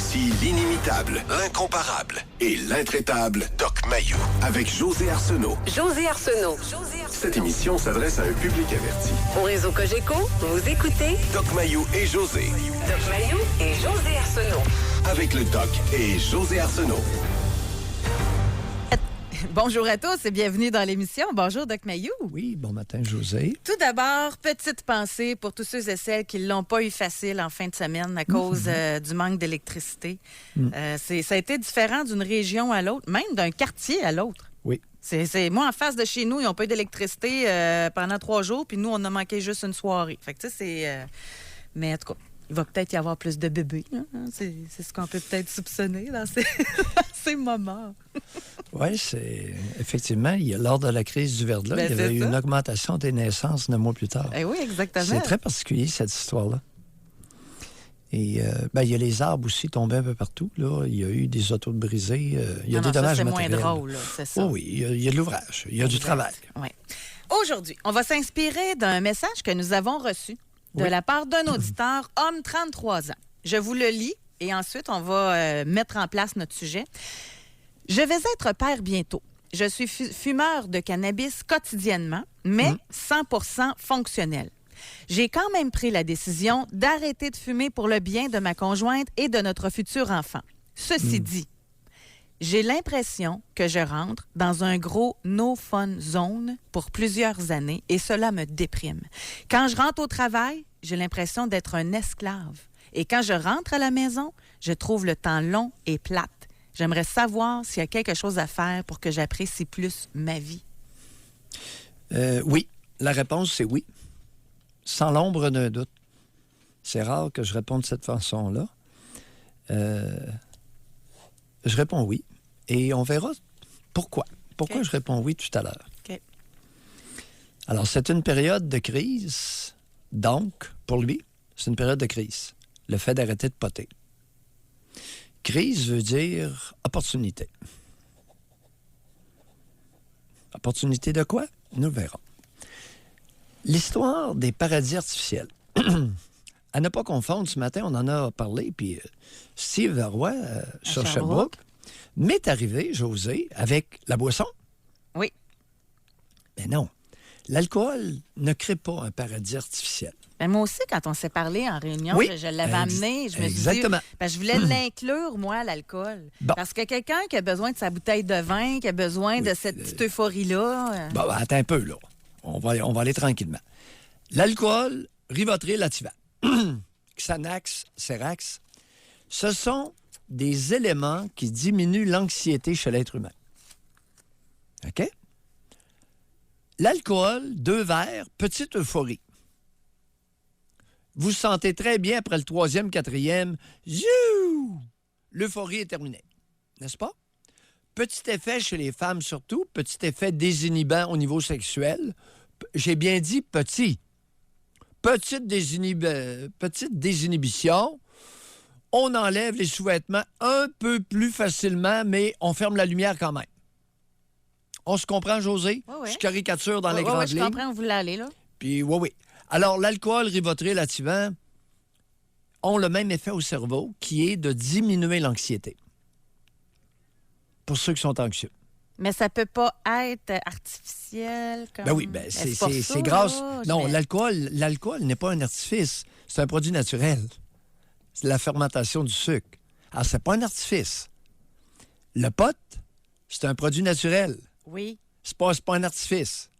Voici l'inimitable, l'incomparable et l'intraitable Doc Mayou avec José Arsenault. José Arsenault. Cette émission s'adresse à un public averti. Au réseau Cogeco, vous écoutez Doc Mayou et José. Doc Mayou et José Arsenault. Avec le Doc et José Arsenault. Bonjour à tous et bienvenue dans l'émission. Bonjour, Doc Mayou. Oui, bon matin, José. Tout d'abord, petite pensée pour tous ceux et celles qui ne l'ont pas eu facile en fin de semaine à cause du manque d'électricité. Ça a été différent d'une région à l'autre, même d'un quartier à l'autre. Oui. Moi, en face de chez nous, ils n'ont pas eu d'électricité pendant 3 jours, puis nous, on a manqué juste une soirée. Fait que, tu sais, c'est... Mais en tout cas, il va peut-être y avoir plus de bébés. Hein? C'est ce qu'on peut peut-être soupçonner dans ces moments. Oui, c'est... Effectivement, lors de la crise du verglas, il y avait eu une augmentation des naissances 9 mois plus tard. Oui, exactement. C'est très particulier, cette histoire-là. Et il y a les arbres aussi tombés un peu partout. Là. Il y a eu des autos brisées. Il y a des dommages matériels. C'est moins drôle, là, c'est ça. Oh oui, il y a de l'ouvrage. Il y a du travail. Oui. Aujourd'hui, on va s'inspirer d'un message que nous avons reçu de la part d'un auditeur, homme 33 ans. Je vous le lis et ensuite, on va mettre en place notre sujet. Je vais être père bientôt. Je suis fumeur de cannabis quotidiennement, mais 100% fonctionnel. J'ai quand même pris la décision d'arrêter de fumer pour le bien de ma conjointe et de notre futur enfant. Ceci dit, j'ai l'impression que je rentre dans un gros no-fun zone pour plusieurs années et cela me déprime. Quand je rentre au travail, j'ai l'impression d'être un esclave. Et quand je rentre à la maison, je trouve le temps long et plate. J'aimerais savoir s'il y a quelque chose à faire pour que j'apprécie plus ma vie. Oui. La réponse, c'est oui. Sans l'ombre d'un doute. C'est rare que je réponde de cette façon-là. Je réponds oui. Et on verra pourquoi. Pourquoi je réponds oui tout à l'heure. OK. Alors, c'est une période de crise. Donc, pour lui, c'est une période de crise. Le fait d'arrêter de poter. Crise veut dire opportunité. Opportunité de quoi? Nous le verrons. L'histoire des paradis artificiels. À ne pas confondre, ce matin, on en a parlé, puis Steve Roy, sur Sherbrooke, m'est arrivé, José, avec la boisson. Oui. Mais non. L'alcool ne crée pas un paradis artificiel. Ben moi aussi, quand on s'est parlé en réunion, je l'avais amené. Je me suis dit, je voulais l'inclure, moi, l'alcool. Bon. Parce que quelqu'un qui a besoin de sa bouteille de vin, qui a besoin de cette petite euphorie-là... Bon, attends un peu, là. On va aller tranquillement. L'alcool, Rivotril, Ativan, Xanax, Serax, ce sont des éléments qui diminuent l'anxiété chez l'être humain. OK? L'alcool, 2 verres, petite euphorie. Vous sentez très bien après le 3e, 4e, l'euphorie est terminée. N'est-ce pas? Petit effet chez les femmes surtout, petit effet désinhibant au niveau sexuel. J'ai bien dit petit. Petite désinhibition. On enlève les sous-vêtements un peu plus facilement, mais on ferme la lumière quand même. On se comprend, José? Oui. Je caricature dans les grandes lignes. Je comprends où vous voulez aller, là. Puis, oui. Alors, l'alcool, Rivotril, Ativan ont le même effet au cerveau, qui est de diminuer l'anxiété. Pour ceux qui sont anxieux. Mais ça peut pas être artificiel comme... Ben oui, c'est grâce... Non, l'alcool n'est pas un artifice. C'est un produit naturel. C'est la fermentation du sucre. Alors, c'est pas un artifice. Le pot, c'est un produit naturel. Oui. C'est pas un artifice.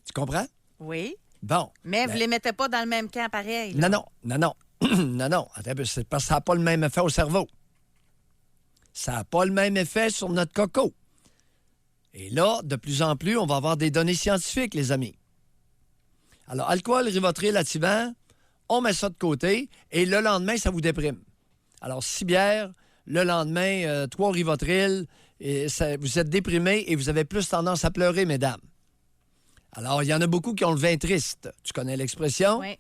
Tu comprends? Oui. Bon. Mais vous les mettez pas dans le même camp pareil. Là. Non. Non. Attends, c'est parce que ça n'a pas le même effet au cerveau. Ça n'a pas le même effet sur notre coco. Et là, de plus en plus, on va avoir des données scientifiques, les amis. Alors, alcool, Rivotril, Ativan, on met ça de côté et le lendemain, ça vous déprime. Alors, 6 bières, le lendemain, 3 Rivotril, et vous êtes déprimé et vous avez plus tendance à pleurer, mesdames. Alors, il y en a beaucoup qui ont le vin triste. Tu connais l'expression? Oui.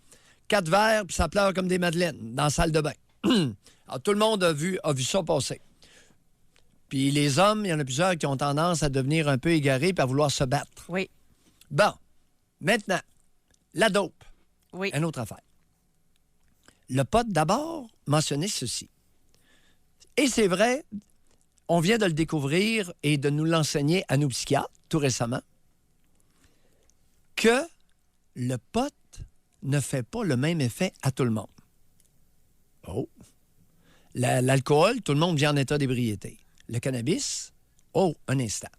4 verres, puis ça pleure comme des madeleines dans la salle de bain. Alors, tout le monde a vu ça passer. Puis les hommes, il y en a plusieurs qui ont tendance à devenir un peu égarés et à vouloir se battre. Oui. Bon, maintenant, la dope. Oui. Une autre affaire. Le pot, d'abord, mentionnait ceci. Et c'est vrai, on vient de le découvrir et de nous l'enseigner à nos psychiatres, tout récemment, que le pot ne fait pas le même effet à tout le monde. Oh! L'alcool, tout le monde vient en état d'ébriété. Le cannabis, un instant.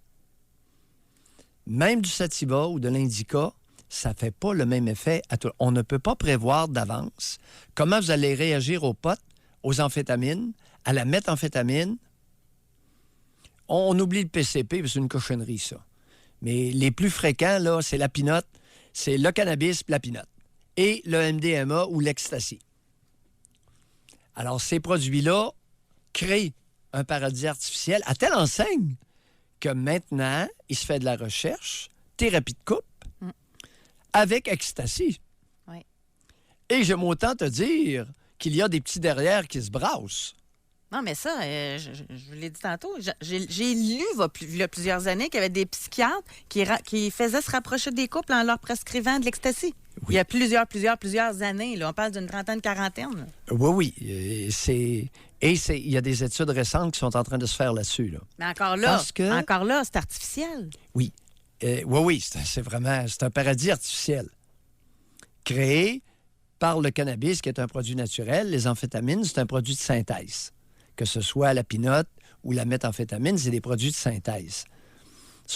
Même du sativa ou de l'indica, ça ne fait pas le même effet à tout le monde. On ne peut pas prévoir d'avance comment vous allez réagir au pot, aux amphétamines, à la méthamphétamine. On oublie le PCP, c'est une cochonnerie, ça. Mais les plus fréquents, là, c'est la pinote, c'est le cannabis, la pinote, et le MDMA ou l'ecstasy. Alors, ces produits-là créent un paradis artificiel à telle enseigne que maintenant, il se fait de la recherche, thérapie de couple, avec ecstasy. Oui. Et j'aime autant te dire qu'il y a des petits derrière qui se brassent. Non, mais ça, je vous l'ai dit tantôt, j'ai lu il y a plusieurs années qu'il y avait des psychiatres qui faisaient se rapprocher des couples en leur prescrivant de l'ecstasy. Oui. Il y a plusieurs années. Là, on parle d'une trentaine, quarantaine. Oui. Il y a des études récentes qui sont en train de se faire là-dessus. Là. Mais encore là, c'est artificiel. Oui. C'est un paradis artificiel. Créé par le cannabis, qui est un produit naturel. Les amphétamines, c'est un produit de synthèse. Que ce soit la pinote ou la méthamphétamine, c'est des produits de synthèse.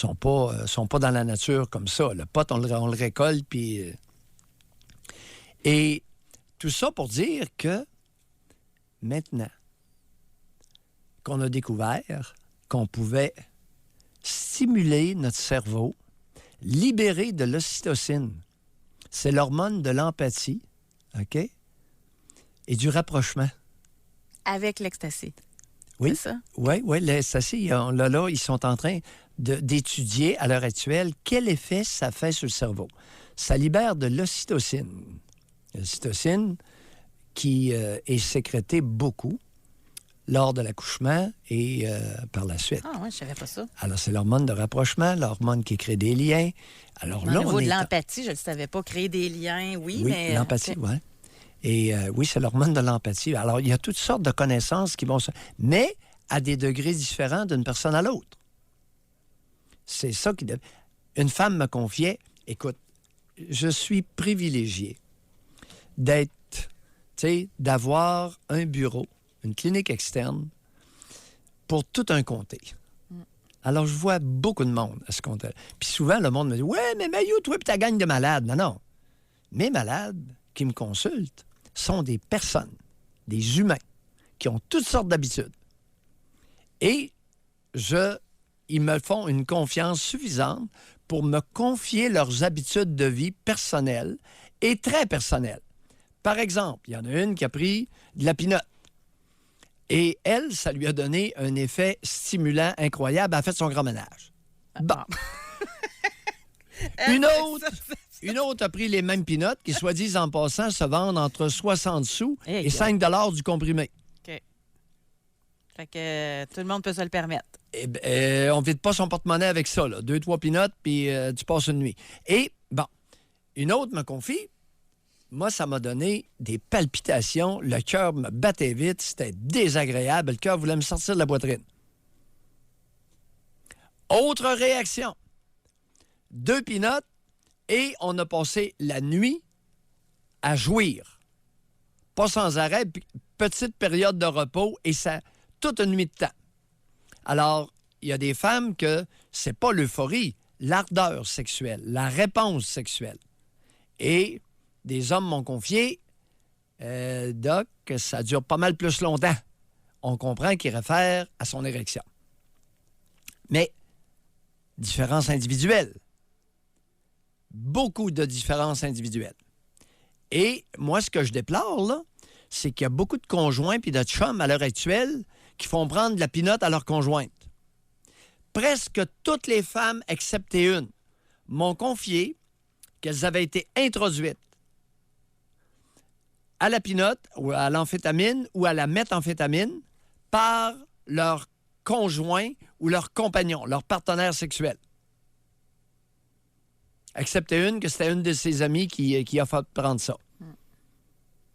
Ils ne sont pas dans la nature comme ça. Le pot, on le récolte, puis... Et tout ça pour dire que maintenant qu'on a découvert qu'on pouvait stimuler notre cerveau, libérer de l'ocytocine, c'est l'hormone de l'empathie, OK? Et du rapprochement. Avec l'ecstasy. Oui, c'est ça? Oui, l'ecstasy, là, ils sont en train d'étudier à l'heure actuelle quel effet ça fait sur le cerveau. Ça libère de l'ocytocine. L'ocytocine qui est sécrétée beaucoup lors de l'accouchement et par la suite. Ah oui, je ne savais pas ça. Alors, c'est l'hormone de rapprochement, l'hormone qui crée des liens. Alors là, au niveau de l'empathie, je ne le savais pas. Créer des liens, oui, mais... l'empathie, oui. Et oui, c'est l'hormone de l'empathie. Alors, il y a toutes sortes de connaissances qui vont se... Mais à des degrés différents d'une personne à l'autre. C'est ça qui... Une femme me confiait, écoute, je suis privilégié d'avoir un bureau, une clinique externe pour tout un comté. Alors, je vois beaucoup de monde à ce comté. Puis souvent, le monde me dit « Ouais, mais Maillot, toi, puis ta gang de malades. » Non. Mes malades qui me consultent sont des personnes, des humains, qui ont toutes sortes d'habitudes. Et ils me font une confiance suffisante pour me confier leurs habitudes de vie personnelles et très personnelles. Par exemple, il y en a une qui a pris de la pinote. Et elle, ça lui a donné un effet stimulant incroyable. Elle a fait son grand ménage. Bon. Une autre a pris les mêmes pinottes qui, soit dit en passant, se vendent entre 60 sous et 5 $ du comprimé. OK. Fait que tout le monde peut se le permettre. On ne vide pas son porte-monnaie avec ça, là. 2-3 pinottes, puis tu passes une nuit. Et, bon, une autre me confie, moi, ça m'a donné des palpitations. Le cœur me battait vite. C'était désagréable. Le cœur voulait me sortir de la poitrine. Autre réaction. 2 pinottes et on a passé la nuit à jouir. Pas sans arrêt, petite période de repos et ça, toute une nuit de temps. Alors, il y a des femmes que c'est pas l'euphorie, l'ardeur sexuelle, la réponse sexuelle. Et des hommes m'ont confié, Doc, que ça dure pas mal plus longtemps. On comprend qu'il réfère à son érection. Mais, différences individuelles. Beaucoup de différences individuelles. Et moi, ce que je déplore, là, c'est qu'il y a beaucoup de conjoints puis de chums à l'heure actuelle qui font prendre de la pinotte à leur conjointe. Presque toutes les femmes, excepté une, m'ont confié qu'elles avaient été introduites à la pinotte, ou à l'amphétamine, ou à la méthamphétamine par leur conjoint ou leur compagnon, leur partenaire sexuel. Excepté une, que c'était une de ses amies qui a fait prendre ça.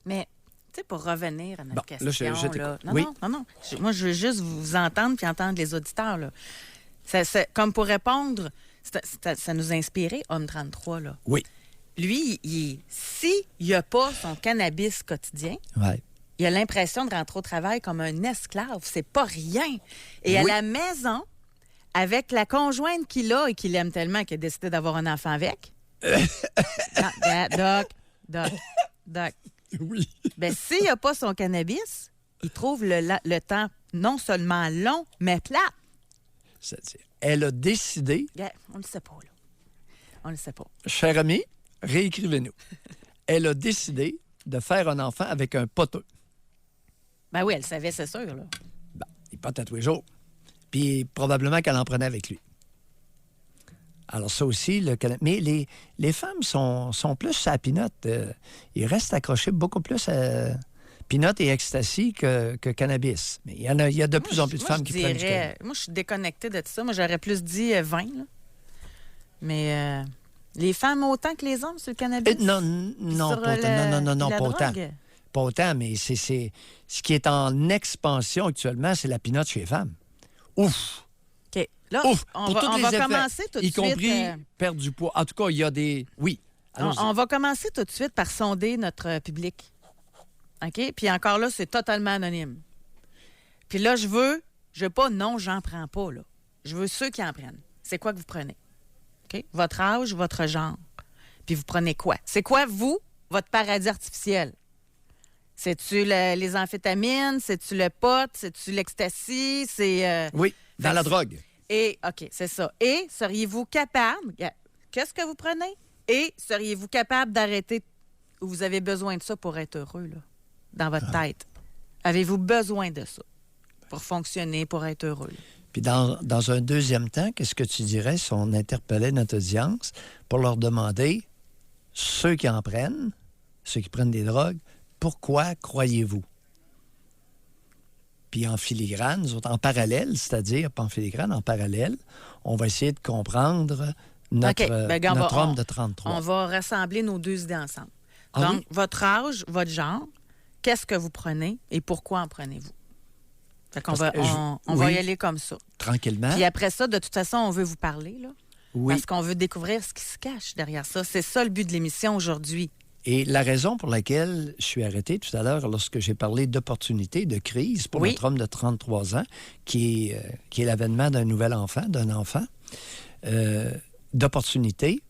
Mais, tu sais, pour revenir à notre Bon, là, question. je t'écoute. Là. Non, Oui. non. Moi, je veux juste vous entendre puis entendre les auditeurs. Là. Comme pour répondre, ça nous a inspiré, Homme 33. Là. Oui. Lui, s'il n'a pas son cannabis quotidien, Ouais. il a l'impression de rentrer au travail comme un esclave. C'est pas rien. Et à Oui. la maison, avec la conjointe qu'il a et qu'il aime tellement qu'il a décidé d'avoir un enfant avec. Doc. Oui. Ben, s'il n'a pas son cannabis, il trouve le temps non seulement long, mais plat. C'est-à-dire, elle a décidé, On ne le sait pas, là. On ne le sait pas. cher ami, réécrivez-nous. Elle a décidé de faire un enfant avec un poteux. Ben oui, elle savait, c'est sûr, là. Bon, il pote à tous les jours. Puis probablement qu'elle en prenait avec lui. Alors ça aussi, mais les femmes sont plus à Pinot. Ils restent accrochés beaucoup plus à Pinot et Ecstasy que cannabis. Mais il y a de plus en plus de femmes qui prennent du cannabis. Moi, je suis déconnectée de tout ça. Moi, j'aurais plus dit 20, là. Mais les femmes autant que les hommes sur le cannabis? Non, Sur pas autant. Non, la pas autant. drogue? Pas autant, mais c'est ce qui est en expansion actuellement, c'est la Pinot chez les femmes. Ouf! OK. Là, Ouf! on Pour tous va les effets, commencer tout de y suite. compris perdre du poids. En tout cas, il y a des... Oui, allons-y. On va commencer tout de suite par sonder notre public. OK? Puis encore là, c'est totalement anonyme. Puis là, je veux pas non, j'en prends pas, là. Je veux ceux qui en prennent. C'est quoi que vous prenez? OK? Votre âge, votre genre. Puis vous prenez quoi? C'est quoi, vous, votre paradis artificiel? C'est-tu les amphétamines? C'est-tu le pot? C'est-tu l'ecstasy? C'est... Oui, dans fait la que- drogue. Et, OK, c'est ça. Et seriez-vous capable... Qu'est-ce que vous prenez? Et seriez-vous capable d'arrêter où vous avez besoin de ça pour être heureux, là, dans votre tête? Avez-vous besoin de ça pour fonctionner, pour être heureux? Là? Puis dans un deuxième temps, qu'est-ce que tu dirais si on interpellait notre audience pour leur demander, ceux qui en prennent, ceux qui prennent des drogues, pourquoi croyez-vous? Puis en filigrane, nous autres, en parallèle, c'est-à-dire, pas en filigrane, en parallèle, on va essayer de comprendre notre, OK, ben, gars, notre homme de 33. On va rassembler nos deux idées ensemble. Ah Donc, oui? votre âge, votre genre, qu'est-ce que vous prenez et pourquoi en prenez-vous? Fait qu'on Parce va, que on va oui. y aller comme ça. Tranquillement. Puis après ça, de toute façon, on veut vous parler, là. Oui. Parce qu'on veut découvrir ce qui se cache derrière ça. C'est ça le but de l'émission aujourd'hui. Et la raison pour laquelle je suis arrêté tout à l'heure lorsque j'ai parlé d'opportunité, de crise pour Oui. notre homme de 33 ans, qui est l'avènement d'un nouvel enfant, d'opportunité,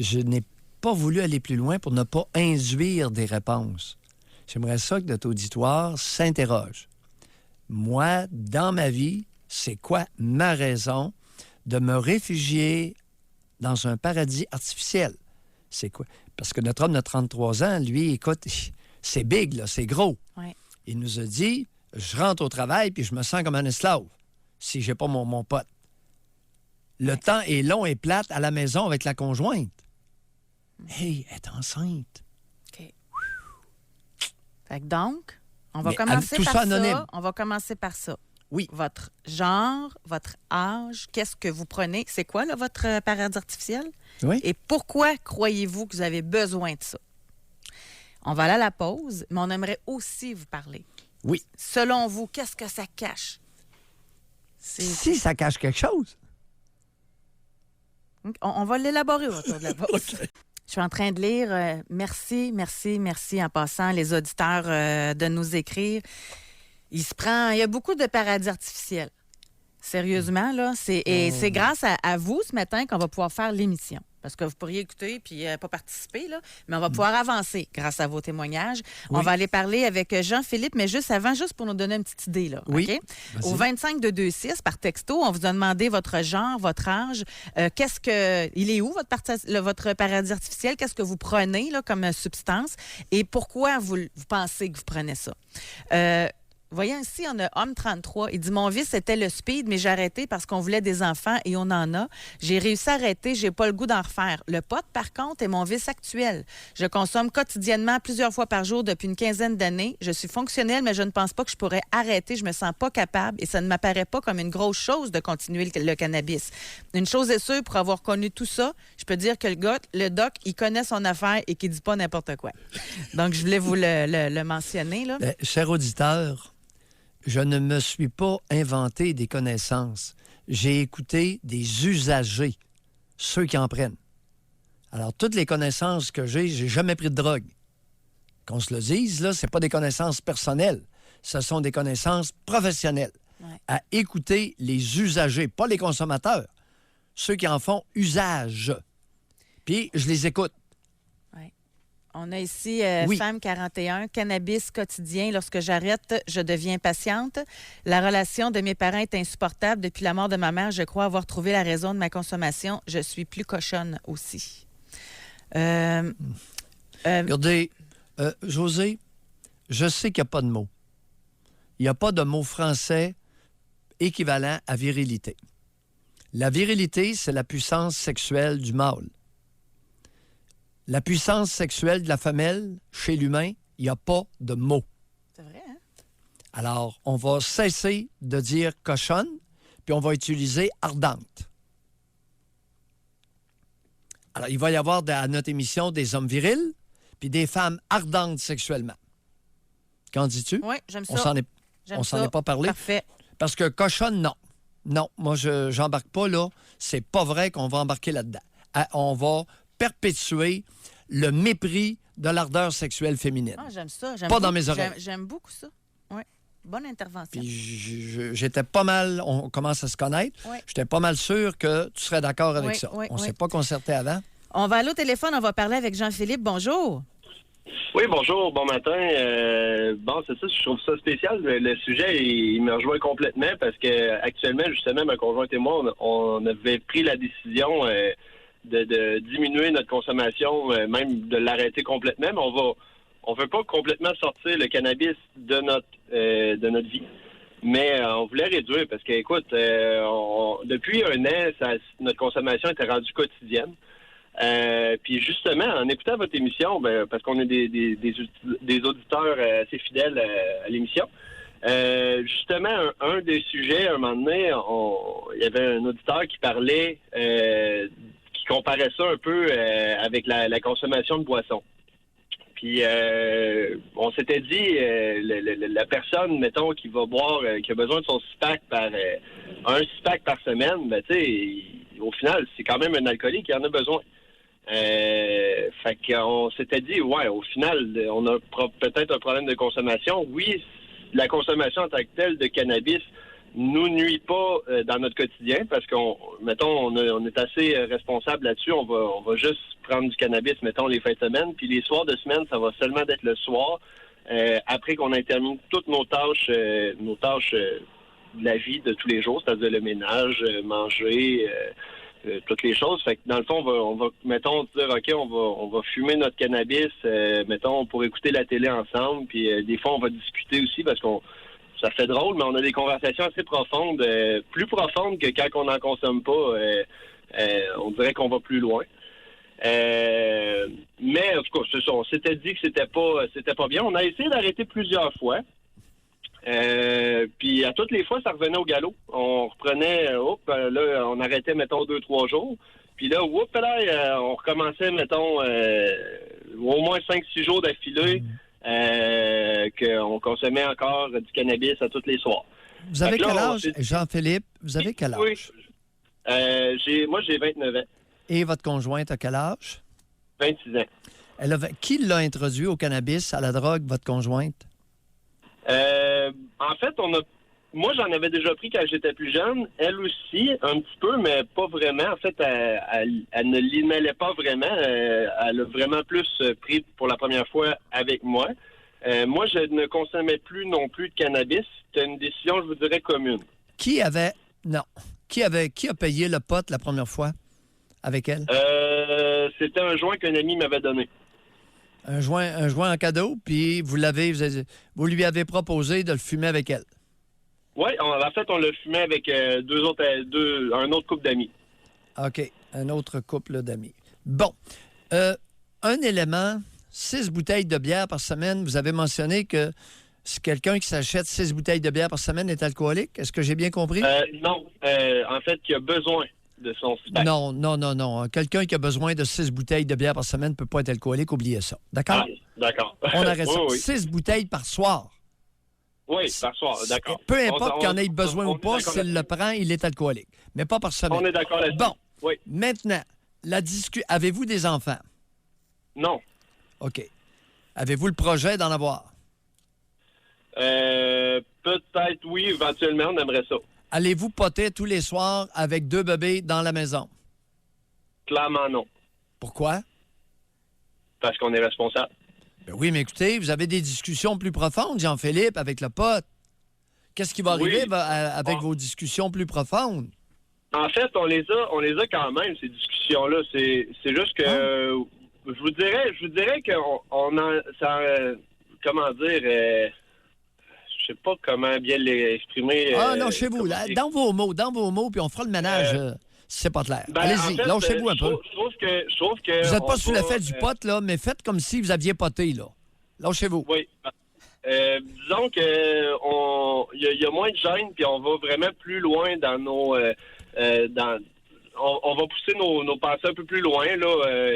je n'ai pas voulu aller plus loin pour ne pas induire des réponses. J'aimerais ça que notre auditoire s'interroge. Moi, dans ma vie, c'est quoi ma raison de me réfugier dans un paradis artificiel? C'est quoi? Parce que notre homme de 33 ans, lui, écoute, c'est big, là, c'est gros. Ouais. Il nous a dit, je rentre au travail puis je me sens comme un esclave si j'ai pas mon pote. Le temps est long et plate à la maison avec la conjointe. Hey, elle est enceinte. OK. Fait que donc, on va Mais commencer tout par ça ça. anonyme. On va commencer par ça. Oui. Votre genre, votre âge, qu'est-ce que vous prenez? C'est quoi, là, votre paradis artificiel? Oui. Et pourquoi croyez-vous que vous avez besoin de ça? On va aller à la pause, mais on aimerait aussi vous parler. Oui. Selon vous, qu'est-ce que ça cache? Si ça cache quelque chose. On va l'élaborer autour de la pause. Je suis en train de lire. Merci en passant, les auditeurs, de nous écrire. Il y a beaucoup de paradis artificiels. Sérieusement, là. Et c'est grâce à vous ce matin qu'on va pouvoir faire l'émission. Parce que vous pourriez écouter puis pas participer, là, mais on va pouvoir avancer grâce à vos témoignages. Oui. On va aller parler avec Jean-Philippe, mais juste pour nous donner une petite idée. Là, Oui. OK? Vas-y. Au 25-226, par texto, on vous a demandé votre genre, votre âge. Il est où votre paradis artificiel? Qu'est-ce que vous prenez là, comme substance? Et pourquoi vous pensez que vous prenez ça? Voyons ici, on a Homme 33. Il dit, mon vice, c'était le speed, mais j'ai arrêté parce qu'on voulait des enfants et on en a. J'ai réussi à arrêter, j'ai pas le goût d'en refaire. Le pot, par contre, est mon vice actuel. Je consomme quotidiennement plusieurs fois par jour depuis une quinzaine d'années. Je suis fonctionnelle, mais je ne pense pas que je pourrais arrêter. Je me sens pas capable et ça ne m'apparaît pas comme une grosse chose de continuer le cannabis. Une chose est sûre, pour avoir connu tout ça, je peux dire que le doc, il connaît son affaire et qu'il dit pas n'importe quoi. Donc, je voulais vous le mentionner, là. Cher auditeur, je ne me suis pas inventé des connaissances. J'ai écouté des usagers, ceux qui en prennent. Alors, toutes les connaissances que j'ai jamais pris de drogue. Qu'on se le dise, là, c'est pas des connaissances personnelles. Ce sont des connaissances professionnelles. Ouais. À écouter les usagers, pas les consommateurs. Ceux qui en font usage. Puis, je les écoute. On a ici Oui. Femme 41, cannabis quotidien. Lorsque j'arrête, je deviens patiente. La relation de mes parents est insupportable. Depuis la mort de ma mère, je crois avoir trouvé la raison de ma consommation. Je suis plus cochonne aussi. Regardez, José, je sais qu'il n'y a pas de mot. Il n'y a pas de mot français équivalent à virilité. La virilité, c'est la puissance sexuelle du mâle. La puissance sexuelle de la femelle, chez l'humain, il n'y a pas de mot. C'est vrai, hein? Alors, on va cesser de dire cochonne, puis on va utiliser ardente. Alors, il va y avoir à notre émission des hommes virils, puis des femmes ardentes sexuellement. Qu'en dis-tu? Oui, j'aime ça. On s'en est pas parlé. Parfait. Parce que cochonne, non. Non, moi, j'embarque pas là. C'est pas vrai qu'on va embarquer là-dedans. On va perpétuer le mépris de l'ardeur sexuelle féminine. Ah, j'aime ça. Pas dans mes oreilles. J'aime beaucoup ça. Oui. Bonne intervention. Puis j'étais pas mal, on commence à se connaître, Oui. j'étais pas mal sûr que tu serais d'accord avec Oui, ça. oui, On oui. s'est pas concerté avant. On va aller au téléphone. On va parler avec Jean-Philippe. Bonjour. Oui, bonjour, bon matin. Bon, c'est ça, je trouve ça spécial. Le sujet, il me rejoint complètement parce que actuellement, justement, ma conjointe et moi, on avait pris la décision de diminuer notre consommation, même de l'arrêter complètement, mais on veut pas complètement sortir le cannabis de notre vie. Mais on voulait réduire parce que, écoute, depuis un an, notre consommation était rendue quotidienne. Puis justement, en écoutant votre émission, parce qu'on est des auditeurs assez fidèles à l'émission, justement, un des sujets, un moment donné, il y avait un auditeur qui parlait, qui comparait ça un peu avec la consommation de boissons. Puis on s'était dit, la personne, mettons, qui va boire, qui a besoin de son six-pack un six-pack par semaine, tu sais, au final, c'est quand même un alcoolique qui en a besoin. Fait qu'on s'était dit, ouais, au final, on a peut-être un problème de consommation. Oui, la consommation en tant que telle de cannabis nous nuit pas dans notre quotidien parce qu'on, mettons, on est assez responsable là-dessus. On va juste prendre du cannabis, mettons, les fins de semaine. Puis les soirs de semaine, ça va seulement être le soir, après qu'on ait terminé toutes nos tâches de la vie de tous les jours, c'est-à-dire le ménage, manger, toutes les choses. Fait que dans le fond, on va mettons, dire, OK, on va fumer notre cannabis, mettons, pour écouter la télé ensemble. Puis des fois, on va discuter aussi parce ça fait drôle, mais on a des conversations assez profondes, plus profondes que quand on n'en consomme pas. On dirait qu'on va plus loin. Mais en tout cas, c'est ça. On s'était dit que c'était pas bien. On a essayé d'arrêter plusieurs fois. Puis à toutes les fois, ça revenait au galop. On reprenait, là, on arrêtait, mettons, 2-3 jours. Puis là, on recommençait, mettons, au moins 5-6 jours d'affilée, qu'on consommait encore du cannabis à tous les soirs. Vous avez quel âge, Jean-Philippe? Vous avez quel âge? Oui. Moi, j'ai 29 ans. Et votre conjointe a quel âge? 26 ans. Qui l'a introduit au cannabis, à la drogue, votre conjointe? En fait, moi, j'en avais déjà pris quand j'étais plus jeune. Elle aussi, un petit peu, mais pas vraiment. En fait, elle ne l'inhalait pas vraiment. Elle a vraiment plus pris pour la première fois avec moi. Moi, je ne consommais plus non plus de cannabis. C'était une décision, je vous dirais, commune. Qui a payé le pot la première fois avec elle? C'était un joint qu'un ami m'avait donné. Un joint en cadeau, puis vous lui avez proposé de le fumer avec elle. Oui, en fait, on l'a fumé avec un autre couple d'amis. OK, un autre couple d'amis. Bon, un élément, 6 bouteilles de bière par semaine. Vous avez mentionné que si quelqu'un qui s'achète 6 bouteilles de bière par semaine est alcoolique. Est-ce que j'ai bien compris? Non, en fait, qui a besoin de son spec. Non. Quelqu'un qui a besoin de 6 bouteilles de bière par semaine ne peut pas être alcoolique. Oubliez ça. D'accord? Ah, d'accord. On arrête ça. Oui. 6 bouteilles par soir. Oui, par soir, d'accord. Peu importe qu'il en ait besoin ou pas, s'il le prend, il est alcoolique. Mais pas par semaine. On est d'accord là-dessus. Bon. Oui. Maintenant, avez-vous des enfants? Non. OK. Avez-vous le projet d'en avoir? Peut-être, oui, éventuellement, on aimerait ça. Allez-vous poter tous les soirs avec 2 bébés dans la maison? Clairement, non. Pourquoi? Parce qu'on est responsable. Ben oui, mais écoutez, vous avez des discussions plus profondes, Jean-Philippe, avec le pote. Qu'est-ce qui va arriver avec vos discussions plus profondes? En fait, on les a quand même, ces discussions-là. C'est juste que je vous dirais qu'on en comment dire, je sais pas comment bien l'exprimer. Non, chez vous, là, dans vos mots, puis on fera le ménage si c'est pas clair. Allez-y, lâchez-vous un peu. Je trouve que vous n'êtes pas sous l'effet du pot, là, mais faites comme si vous aviez poté, là. Lâchez-vous. Oui. Disons que il y a moins de gêne, puis on va vraiment plus loin dans nos on va pousser nos pensées un peu plus loin, là,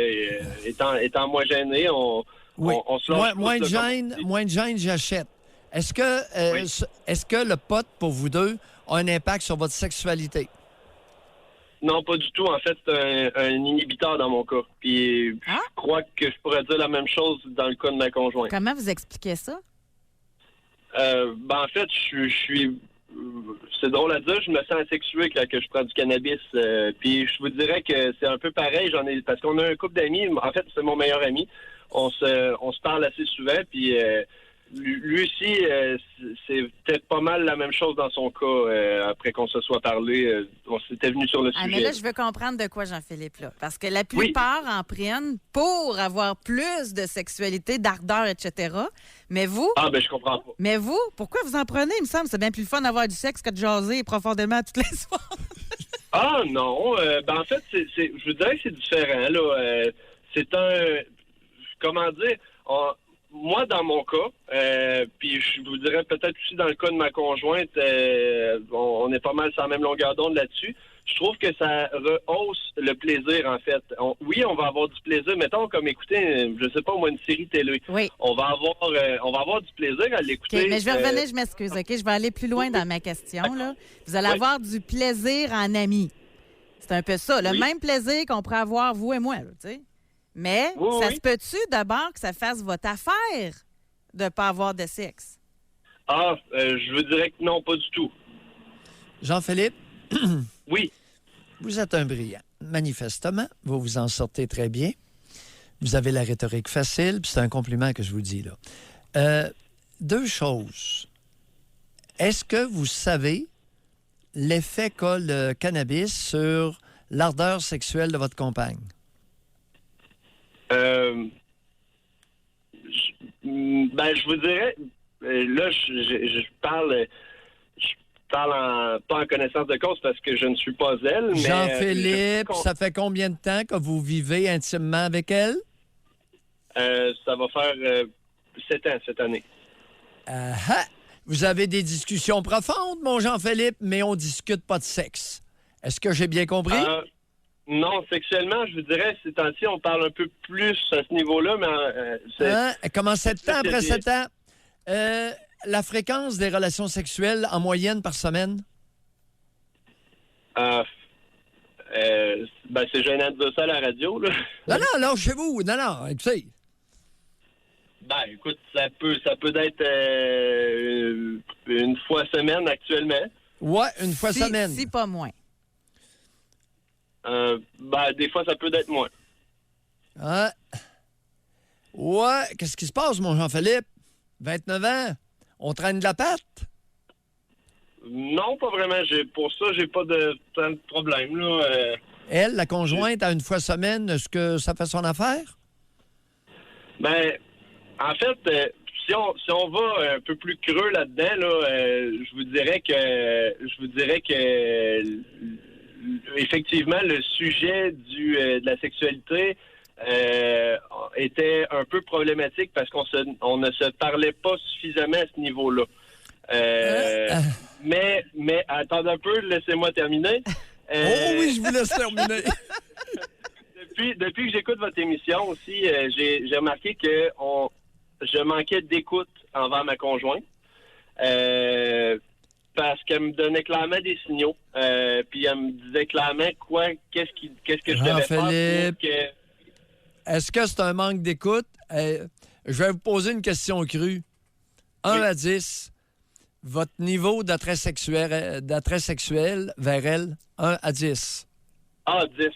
étant moins gênés, on se lâche moins de gêne, j'achète. Est-ce que le pot, pour vous deux, a un impact sur votre sexualité? Non, pas du tout. En fait, c'est un inhibiteur dans mon cas. Puis je crois que je pourrais dire la même chose dans le cas de ma conjointe. Comment vous expliquez ça? En fait, je suis... C'est drôle à dire, je me sens asexué quand je prends du cannabis. Puis je vous dirais que c'est un peu pareil. Parce qu'on a un couple d'amis. En fait, c'est mon meilleur ami. On se parle assez souvent. Puis lui aussi, c'était pas mal la même chose dans son cas. Après qu'on se soit parlé, on s'était venu sur le sujet. Mais là, je veux comprendre de quoi, Jean-Philippe, là. Parce que la plupart en prennent pour avoir plus de sexualité, d'ardeur, etc. Mais vous... je comprends pas. Mais vous, pourquoi vous en prenez? Il me semble que c'est bien plus le fun d'avoir du sexe que de jaser profondément toutes les soirs. Non. En fait, je vous dirais que c'est différent, là. C'est un... Comment dire... Moi, dans mon cas, puis je vous dirais peut-être aussi dans le cas de ma conjointe, on est pas mal sur la même longueur d'onde là-dessus. Je trouve que ça rehausse le plaisir, en fait. On va avoir du plaisir. Mettons, comme écouter, je sais pas moi, une série télé. Oui. On va avoir du plaisir à l'écouter. OK, mais je vais revenir, je m'excuse, OK? Je vais aller plus loin dans ma question, là. Vous allez avoir du plaisir en ami. C'est un peu ça. Le même plaisir qu'on pourrait avoir, vous et moi, tu sais. Mais ça se peut-tu d'abord que ça fasse votre affaire de ne pas avoir de sexe? Je vous dirais que non, pas du tout. Jean-Philippe? Oui. Vous êtes un brillant. Manifestement, vous vous en sortez très bien. Vous avez la rhétorique facile, puis c'est un compliment que je vous dis, là. 2 choses. Est-ce que vous savez l'effet qu'a le cannabis sur l'ardeur sexuelle de votre compagne? Je vous dirais, là, je parle pas en connaissance de cause parce que je ne suis pas elle. Jean-Philippe, ça fait combien de temps que vous vivez intimement avec elle? Ça va faire 7 ans cette année. Vous avez des discussions profondes, mon Jean-Philippe, mais on discute pas de sexe. Est-ce que j'ai bien compris? Non, sexuellement, je vous dirais, ces temps-ci, on parle un peu plus à ce niveau-là, mais... Comment 7 ans après 7 ans? La fréquence des relations sexuelles en moyenne par semaine? C'est gênant de dire ça à la radio, là. Non, chez vous. Non, écoutez. Écoute, ça peut être une fois semaine actuellement. Ouais, une fois semaine. Si pas moins. Des fois, ça peut être moins. Ouais, qu'est-ce qui se passe, mon Jean-Philippe? 29 ans? On traîne de la patte? Non, pas vraiment. Pour ça, j'ai pas de tant de problème, là. Elle, la conjointe, à une fois semaine, est-ce que ça fait son affaire? Ben, en fait, si on va un peu plus creux là-dedans, là, je vous dirais que effectivement, le sujet de la sexualité était un peu problématique parce on ne se parlait pas suffisamment à ce niveau-là. Mais attendez un peu, laissez-moi terminer. Oh oui, je vous laisse terminer. Depuis que j'écoute votre émission aussi, j'ai remarqué que je manquais d'écoute envers ma conjointe. Parce qu'elle me donnait clairement des signaux. Puis elle me disait clairement qu'est-ce que je devais faire pour que... Est-ce que c'est un manque d'écoute? Je vais vous poser une question crue. 1 à 10, votre niveau d'attrait sexuel vers elle, 1 à 10. Ah, 10.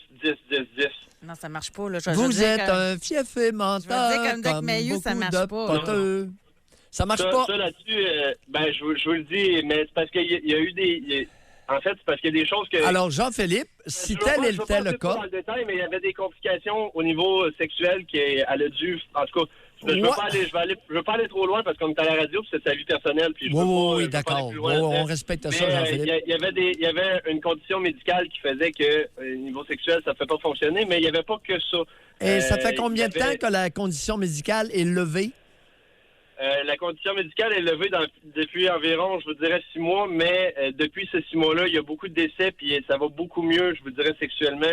Non, ça marche pas. Là. Vous êtes un fiefé menteur. Je vais dire comme Doc Mayou, ça marche pas. Poteux. Ça marche pas. Ça là-dessus, je vous le dis, mais c'est parce qu'il y a eu des... En fait, c'est parce qu'il y a des choses que... Alors, Jean-Philippe, si tel était le cas... Dans le détail, mais il y avait des complications au niveau sexuel qu'elle a dû... En tout cas, je veux pas aller trop loin parce qu'on est à la radio, puis c'est sa vie personnelle. Puis oui, d'accord. On respecte ça, Jean-Philippe. Il y avait une condition médicale qui faisait que, niveau sexuel, ça ne fait pas fonctionner, mais il n'y avait pas que ça. Et ça fait combien de temps que la condition médicale est levée? La condition médicale est levée depuis environ, je vous dirais, 6 mois, mais depuis ces 6 mois-là, il y a beaucoup de décès, puis ça va beaucoup mieux, je vous dirais, sexuellement,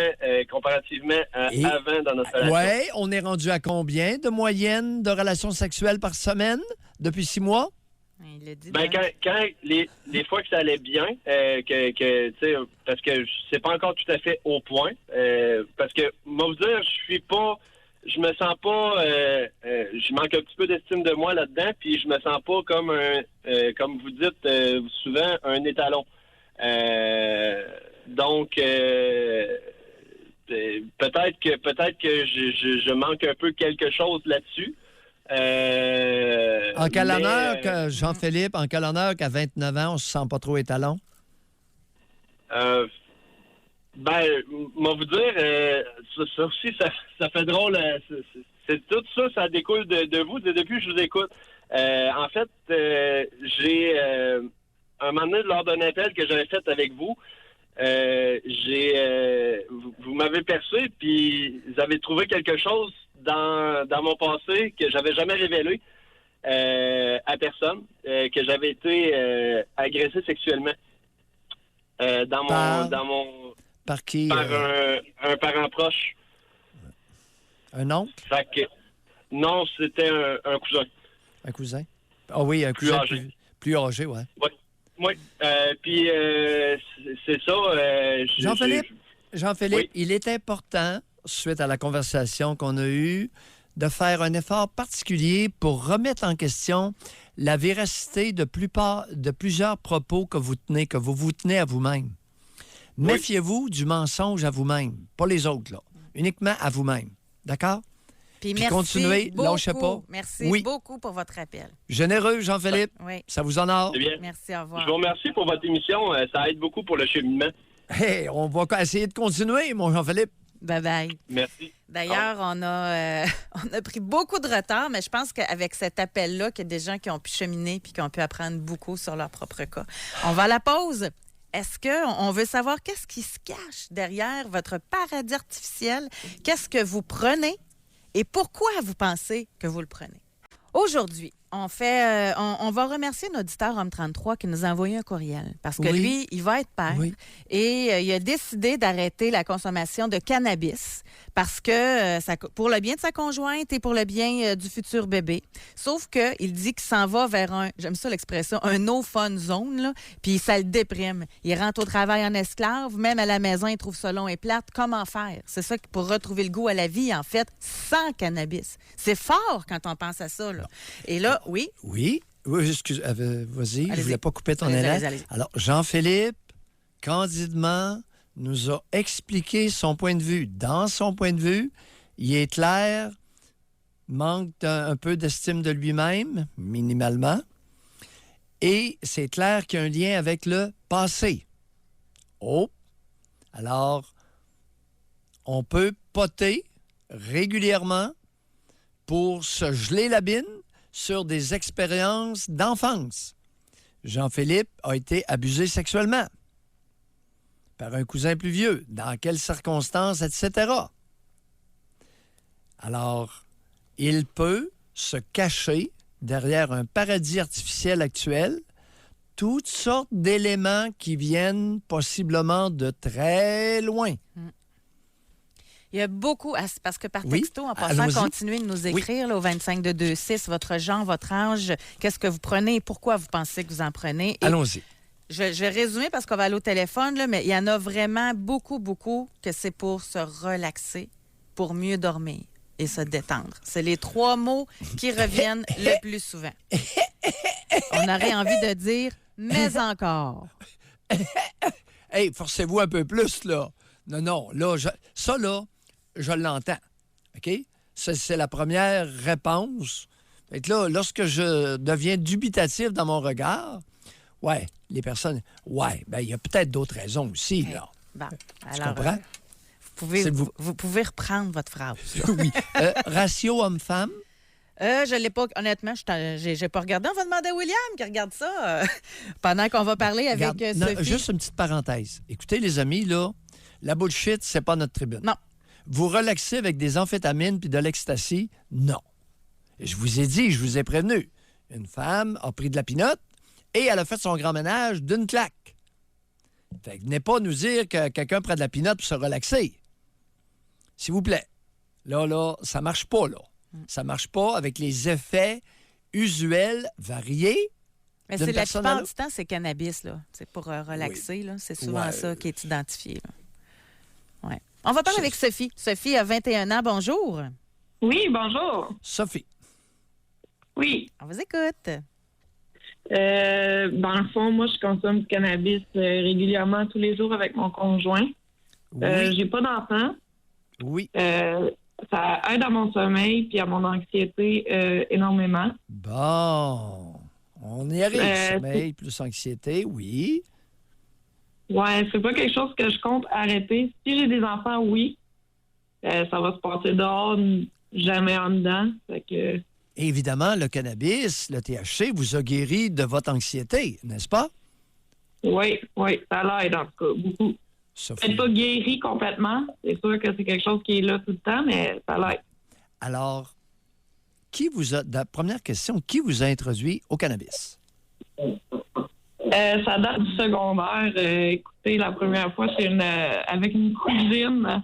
comparativement à avant dans notre relation. Oui, on est rendu à combien de moyenne de relations sexuelles par semaine depuis 6 mois? Il l'a dit. Quand les fois que ça allait bien, parce que c'est pas encore tout à fait au point, parce que, moi, vous dire, je me sens pas, je manque un petit peu d'estime de moi là-dedans, puis je me sens pas comme comme vous dites souvent, un étalon. Donc, peut-être que je manque un peu quelque chose là-dessus. En quel honneur, Jean-Philippe, en quel honneur qu'à 29 ans, on se sent pas trop étalon? Moi vous dire, ça aussi, ça fait drôle. C'est tout ça, ça découle de vous, depuis que je vous écoute. En fait, j'ai un moment donné, lors d'un appel que j'avais fait avec vous, vous m'avez percé, puis vous avez trouvé quelque chose dans mon passé que j'avais jamais révélé à personne, que j'avais été agressé sexuellement dans mon Par qui? Par un parent proche. Un oncle? Non, c'était un cousin. Un cousin? Ah oui, un cousin plus âgé, oui. Oui. Puis, c'est ça. Jean-Philippe, oui. Il est important, suite à la conversation qu'on a eue, de faire un effort particulier pour remettre en question la véracité de plusieurs propos que vous vous tenez à vous-même. Oui. Méfiez-vous du mensonge à vous-même, pas les autres, là. Uniquement à vous-même. D'accord? Puis continuez, lâchez pas. Merci beaucoup pour votre appel. Généreux, Jean-Philippe. Oui. Ça vous honore. C'est bien. Merci, au revoir. Je vous remercie pour votre émission. Ça aide beaucoup pour le cheminement. Hey, on va essayer de continuer, mon Jean-Philippe. Bye-bye. Merci. D'ailleurs, on a pris beaucoup de retard, mais je pense qu'avec cet appel-là, qu'il y a des gens qui ont pu cheminer puis qui ont pu apprendre beaucoup sur leur propre cas. On va à la pause. Est-ce qu'on veut savoir qu'est-ce qui se cache derrière votre paradis artificiel? Qu'est-ce que vous prenez et pourquoi vous pensez que vous le prenez? Aujourd'hui, on va remercier un auditeur Homme 33 qui nous a envoyé un courriel parce que lui, il va être père et il a décidé d'arrêter la consommation de cannabis parce que pour le bien de sa conjointe et pour le bien du futur bébé. Sauf qu'il dit qu'il s'en va vers j'aime ça l'expression, un no fun zone, là, puis ça le déprime. Il rentre au travail en esclave, même à la maison, il trouve ça long et plate. Comment faire? C'est ça pour retrouver le goût à la vie, en fait, sans cannabis. C'est fort quand on pense à ça, là. Et là, oui, excuse, vas-y, je ne voulais pas couper ton élan. Allez-y. Alors, Jean-Philippe, candidement, nous a expliqué son point de vue. Dans son point de vue, il est clair, manque un peu d'estime de lui-même, minimalement, et c'est clair qu'il y a un lien avec le passé. Oh! Alors, on peut poter régulièrement pour se geler la bine sur des expériences d'enfance. Jean-Philippe a été abusé sexuellement par un cousin plus vieux. Dans quelles circonstances, etc. Alors, il peut se cacher derrière un paradis artificiel actuel toutes sortes d'éléments qui viennent possiblement de très loin. Il y a beaucoup, parce que par Oui, texto, en passant, allons-y. continuez de nous écrire là, au 25-226, votre genre, votre âge, qu'est-ce que vous prenez et pourquoi vous pensez que vous en prenez. Et Allons-y. je vais résumer parce qu'on va aller au téléphone, là, mais il y en a vraiment beaucoup, beaucoup que c'est pour se relaxer, pour mieux dormir et se détendre. C'est les 3 mots qui reviennent le plus souvent. On aurait envie de dire « mais encore Hey, forcez-vous un peu plus, là. Non, là, ça, là, je l'entends. OK? C'est la première réponse. Fait que là, lorsque je deviens dubitatif dans mon regard, ouais, les personnes, ouais, ben il y a peut-être d'autres raisons aussi, là. ». Bon, Tu alors, comprends? vous pouvez reprendre votre phrase. Oui. Ratio homme-femme? Je l'ai pas, honnêtement, j'ai pas regardé. On va demander à William qui regarde ça pendant qu'on va parler avec Regarde, non, Sophie. juste une petite parenthèse. Écoutez, les amis, là, la bullshit, c'est pas notre tribune. Non. Vous relaxez avec des amphétamines puis de l'ecstasy? Non. Et je vous ai dit, je vous ai prévenu. Une femme a pris de la pinotte et elle a fait son grand ménage d'une claque. Fait que venez pas nous dire que quelqu'un prend de la pinotte pour se relaxer. S'il vous plaît. Là, ça marche pas, là. Ça marche pas avec les effets usuels variés. Mais d'une c'est la personne à plupart l'autre. du temps, c'est cannabis, là. C'est pour relaxer, là. C'est souvent Ouais. ça qui est identifié, là. Ouais. On va parler avec Sophie. Sophie a 21 ans. Bonjour. Oui, bonjour. Sophie. Oui. On vous écoute. Dans le fond, moi, je consomme du cannabis régulièrement tous les jours avec mon conjoint. Oui. J'ai pas d'enfant. Oui. Ça aide à mon sommeil puis à mon anxiété énormément. Bon. On y arrive. Euh, Sommeil plus anxiété, oui. Ouais, c'est pas quelque chose que je compte arrêter. Si j'ai des enfants, oui. Ça va se passer dehors, jamais en dedans. Fait que, Évidemment, le cannabis, le THC, vous a guéri de votre anxiété, n'est-ce pas? oui, ça l'aide en tout cas, beaucoup. Sophie. Peut-être pas guéri complètement. C'est sûr que c'est quelque chose qui est là tout le temps, mais ça l'aide. Alors, première question, qui vous a introduit au cannabis? Ça date du secondaire. Écoutez, la première fois, c'est avec une cousine,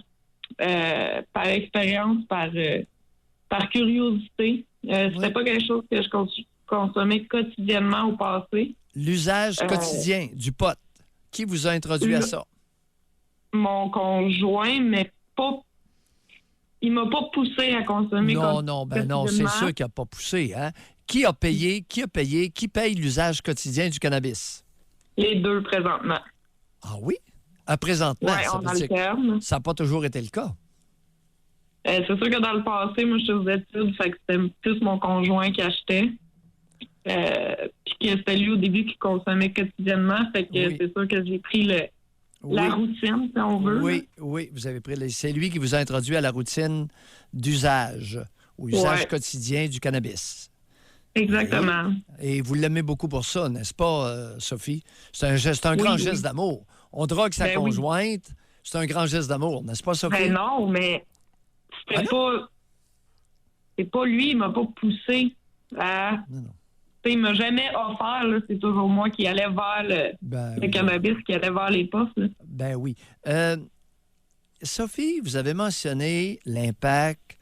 par expérience, par curiosité. C'était Oui. pas quelque chose que je consommais quotidiennement au passé. L'usage quotidien du pot. Qui vous a introduit à ça? Mon conjoint, mais pas. Il m'a pas poussé à consommer Non, c'est quotidiennement. sûr qu'il n'a pas poussé. Hein? Qui paye l'usage quotidien du cannabis? Les deux présentement. Ah oui? Présentement, Oui, ça on veut dire que alterne. ça n'a pas toujours été le cas. C'est sûr que dans le passé, moi, je suis aux études, fait que c'était plus mon conjoint qui achetait. Puis que c'était lui au début qui consommait quotidiennement. Fait que Oui. c'est sûr que j'ai pris la Oui. routine, si on veut. Oui, vous avez pris. C'est lui qui vous a introduit à la routine d'usage, ou usage Ouais. quotidien du cannabis. Exactement. Et vous l'aimez beaucoup pour ça, n'est-ce pas, Sophie? C'est un Oui, grand oui. geste d'amour. On drogue sa Ben oui. conjointe, c'est un grand geste d'amour, n'est-ce pas, Sophie? Ben non, mais c'était Ah pas. C'est pas lui, il m'a pas poussé à. Non. Il m'a jamais offert, là. C'est toujours moi qui allais vers le Ben, cannabis, qui allait vers les puffs, là. ben oui. Sophie, vous avez mentionné l'impact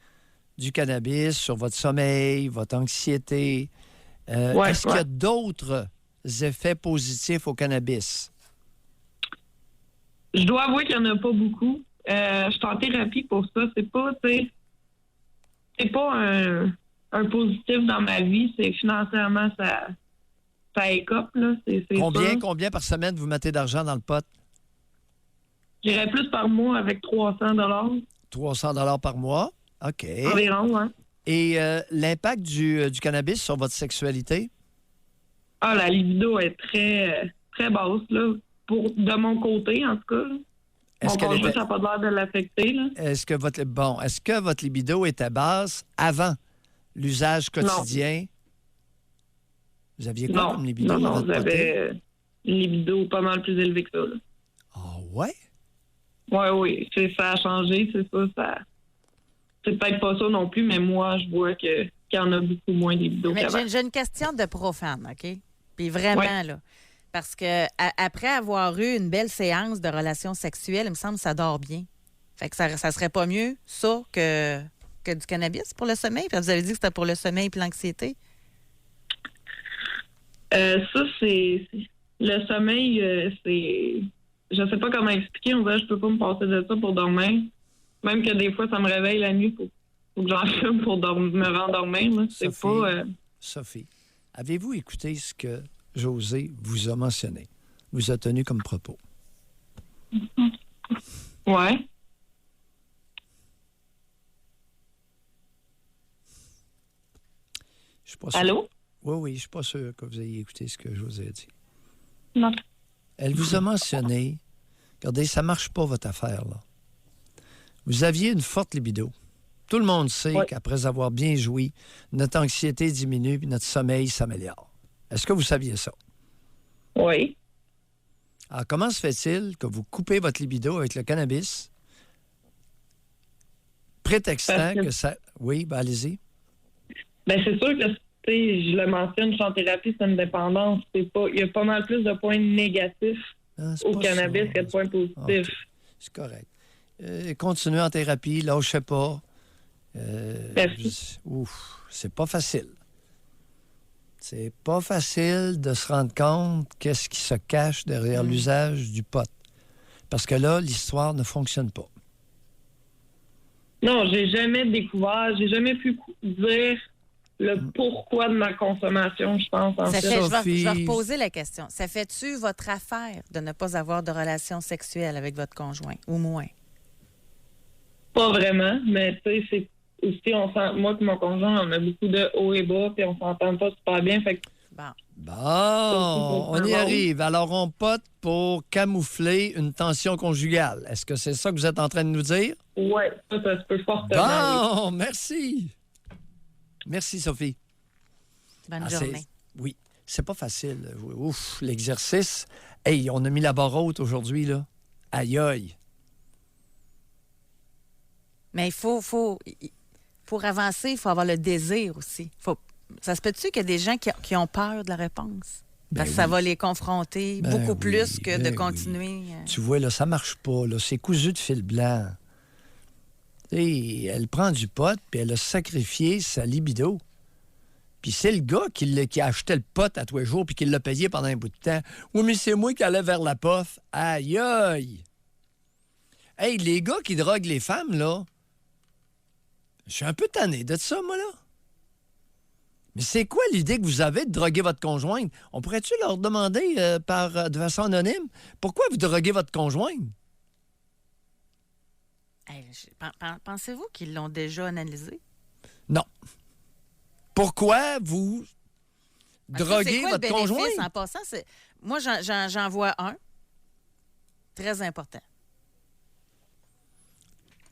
du cannabis sur votre sommeil, votre anxiété. Ouais, Est-ce qu'il y a d'autres effets positifs au cannabis? Je dois avouer qu'il n'y en a pas beaucoup. Je suis en thérapie pour ça. C'est pas, tu sais, c'est pas un positif dans ma vie. C'est financièrement, ça écope, là. C'est sûr. Combien par semaine vous mettez d'argent dans le pot? J'irais plus par mois avec 300 $300 par mois. OK. environ, hein. Et l'impact du cannabis sur votre sexualité? Ah, la libido est très, très basse, là. De mon côté, en tout cas, là. Mon conjoint, ça n'a pas l'air de l'affecter, là. Est-ce que votre libido était basse avant l'usage quotidien? Vous aviez quoi comme libido? Non, j'avais une libido pas mal plus élevée que ça. Là. Ah ouais? Oui. Ça a changé, c'est ça. C'est peut-être pas ça non plus, mais moi, je vois qu'il y en a beaucoup moins de libido Mais qu'avant. j'ai une question de profane, OK? Puis vraiment, là. Parce que après avoir eu une belle séance de relations sexuelles, il me semble que ça dort bien. Fait que ça serait pas mieux, ça, que du cannabis pour le sommeil? Puis vous avez dit que c'était pour le sommeil et l'anxiété. Ça, c'est... Le sommeil, c'est... Je sais pas comment expliquer. On dirait que je peux pas me passer de ça pour dormir. Même que des fois, ça me réveille la nuit. Faut que j'en fume pour me rendormir. Là. C'est Sophie, pas... Sophie, avez-vous écouté ce que José vous a mentionné? Vous a tenu comme propos? Ouais. Je suis pas sûr. Allô? Oui, je suis pas sûr que vous ayez écouté ce que José a dit. Non. Elle vous a mentionné, regardez, ça marche pas votre affaire, là. Vous aviez une forte libido. Tout le monde sait qu'après avoir bien joui, notre anxiété diminue et notre sommeil s'améliore. Est-ce que vous saviez ça? Oui. Alors, comment se fait-il que vous coupez votre libido avec le cannabis, prétextant que ça... Oui, allez-y. Ben c'est sûr que, je le mentionne, je suis en thérapie, c'est une dépendance. Il y a pas mal plus de points négatifs au cannabis que de points positifs. Okay. C'est correct. Continuez en thérapie, lâchez pas. C'est pas facile. C'est pas facile de se rendre compte qu'est-ce qui se cache derrière l'usage du pot. Parce que là, l'histoire ne fonctionne pas. Non, j'ai jamais découvert, j'ai jamais pu dire le pourquoi de ma consommation, je pense. Je vais reposer la question. Ça fait-tu votre affaire de ne pas avoir de relation sexuelle avec votre conjoint, ou moins? Pas vraiment, mais tu sais, c'est aussi, moi et mon conjoint, on a beaucoup de hauts et bas, puis on s'entend pas super bien. Fait que... Bon, on y arrive. Alors, on pote pour camoufler une tension conjugale. Est-ce que c'est ça que vous êtes en train de nous dire? Oui, ça se peut fortement. Bon, merci. Merci, Sophie. Bonne journée. Oui, c'est pas facile. Ouf, l'exercice. Hey, on a mis la barre haute aujourd'hui, là. Aïe, aïe. Mais il faut pour avancer, il faut avoir le désir aussi. Ça se peut-tu qu'il y a des gens qui ont peur de la réponse? Parce que ça va les confronter beaucoup plus que de continuer. Tu vois, là, ça marche pas. Là. C'est cousu de fil blanc. Et elle prend du pot, puis elle a sacrifié sa libido. Puis c'est le gars qui a acheté le pot à tous les jours, puis qui l'a payé pendant un bout de temps. Oui, mais c'est moi qui allais vers la pof. Aïe, aïe! Hey, les gars qui droguent les femmes, là, je suis un peu tanné de ça, moi, là. Mais c'est quoi l'idée que vous avez de droguer votre conjointe? On pourrait-tu leur demander de façon anonyme pourquoi vous droguez votre conjointe? Hey, pensez-vous qu'ils l'ont déjà analysé? Non. Pourquoi vous droguez votre conjointe? En passant, moi, j'en vois un très important.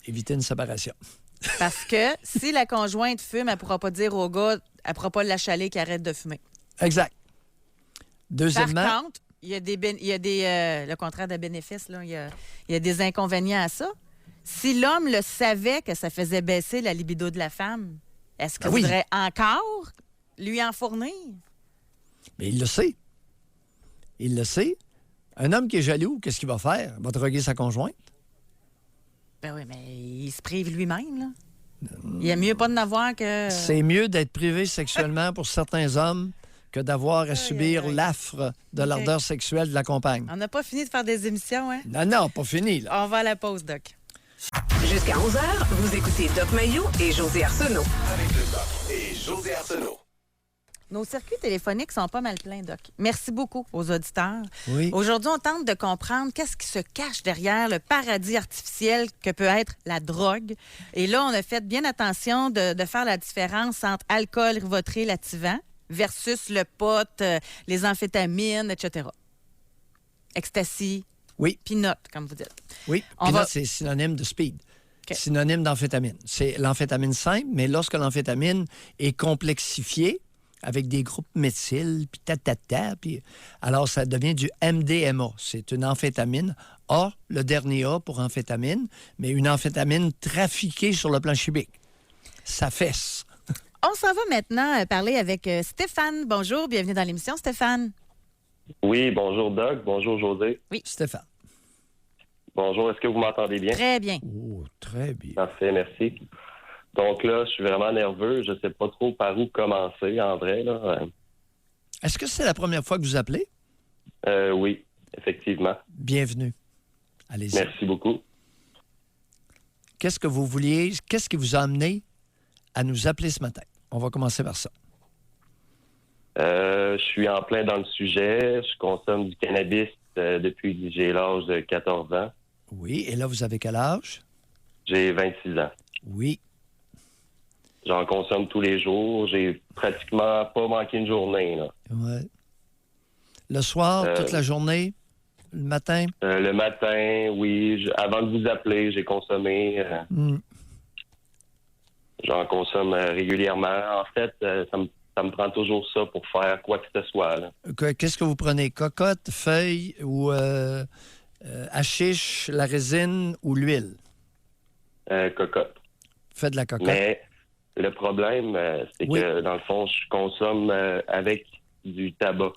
Éviter une séparation. Parce que si la conjointe fume, elle ne pourra pas dire au gars, elle ne pourra pas l'achaler qu'il arrête de fumer. Exact. Deuxièmement... Par contre, il y a le contraire de bénéfices, là, il y a des inconvénients à ça. Si l'homme le savait que ça faisait baisser la libido de la femme, est-ce qu'il voudrait encore lui en fournir? Mais il le sait. Il le sait. Un homme qui est jaloux, qu'est-ce qu'il va faire? Il va droguer sa conjointe? Ben oui, mais il se prive lui-même, là. Il est mieux pas de n'avoir que... C'est mieux d'être privé sexuellement pour certains hommes que d'avoir à subir l'affre de l'ardeur sexuelle de la compagne. On n'a pas fini de faire des émissions, hein? Non, pas fini, là. On va à la pause, Doc. Jusqu'à 11h, vous écoutez Doc Mayou et José Arsenault. Avec le Doc et José Arsenault. Nos circuits téléphoniques sont pas mal pleins, Doc. Merci beaucoup aux auditeurs. Oui. Aujourd'hui, on tente de comprendre qu'est-ce qui se cache derrière le paradis artificiel que peut être la drogue. Et là, on a fait bien attention de faire la différence entre alcool, Rivotril, Ativan versus le pot, les amphétamines, etc. Ecstasy, oui. Pinot, comme vous dites. Oui, Pinot, c'est synonyme de speed. synonyme d'amphétamine. C'est l'amphétamine simple, mais lorsque l'amphétamine est complexifiée avec des groupes méthyl, puis puis alors ça devient du MDMA. C'est une amphétamine A, le dernier A pour amphétamine, mais une amphétamine trafiquée sur le plan chimique. Ça fesse. On s'en va maintenant parler avec Stéphane. Bonjour, bienvenue dans l'émission, Stéphane. Oui, bonjour Doc, bonjour José. Oui. Stéphane. Bonjour, est-ce que vous m'entendez bien? Très bien. Oh, très bien. Parfait, merci. Donc là, je suis vraiment nerveux. Je ne sais pas trop par où commencer, en vrai. Là. Est-ce que c'est la première fois que vous appelez? Oui, effectivement. Bienvenue. Allez-y. Merci beaucoup. Qu'est-ce que vous vouliez? Qu'est-ce qui vous a amené à nous appeler ce matin? On va commencer par ça. Je suis en plein dans le sujet. Je consomme du cannabis depuis que j'ai l'âge de 14 ans. Oui, et là, vous avez quel âge? J'ai 26 ans. Oui. J'en consomme tous les jours. J'ai pratiquement pas manqué une journée. Là. Ouais. Le soir, toute la journée? Le matin? Le matin, oui. Avant de vous appeler, j'ai consommé. J'en consomme régulièrement. En fait, ça me prend toujours ça pour faire quoi que ce soit. Là. Qu'est-ce que vous prenez? Cocotte, feuille ou hachiche, la résine ou l'huile? Cocotte. Faites de la cocotte. Mais le problème, c'est que, dans le fond, je consomme avec du tabac.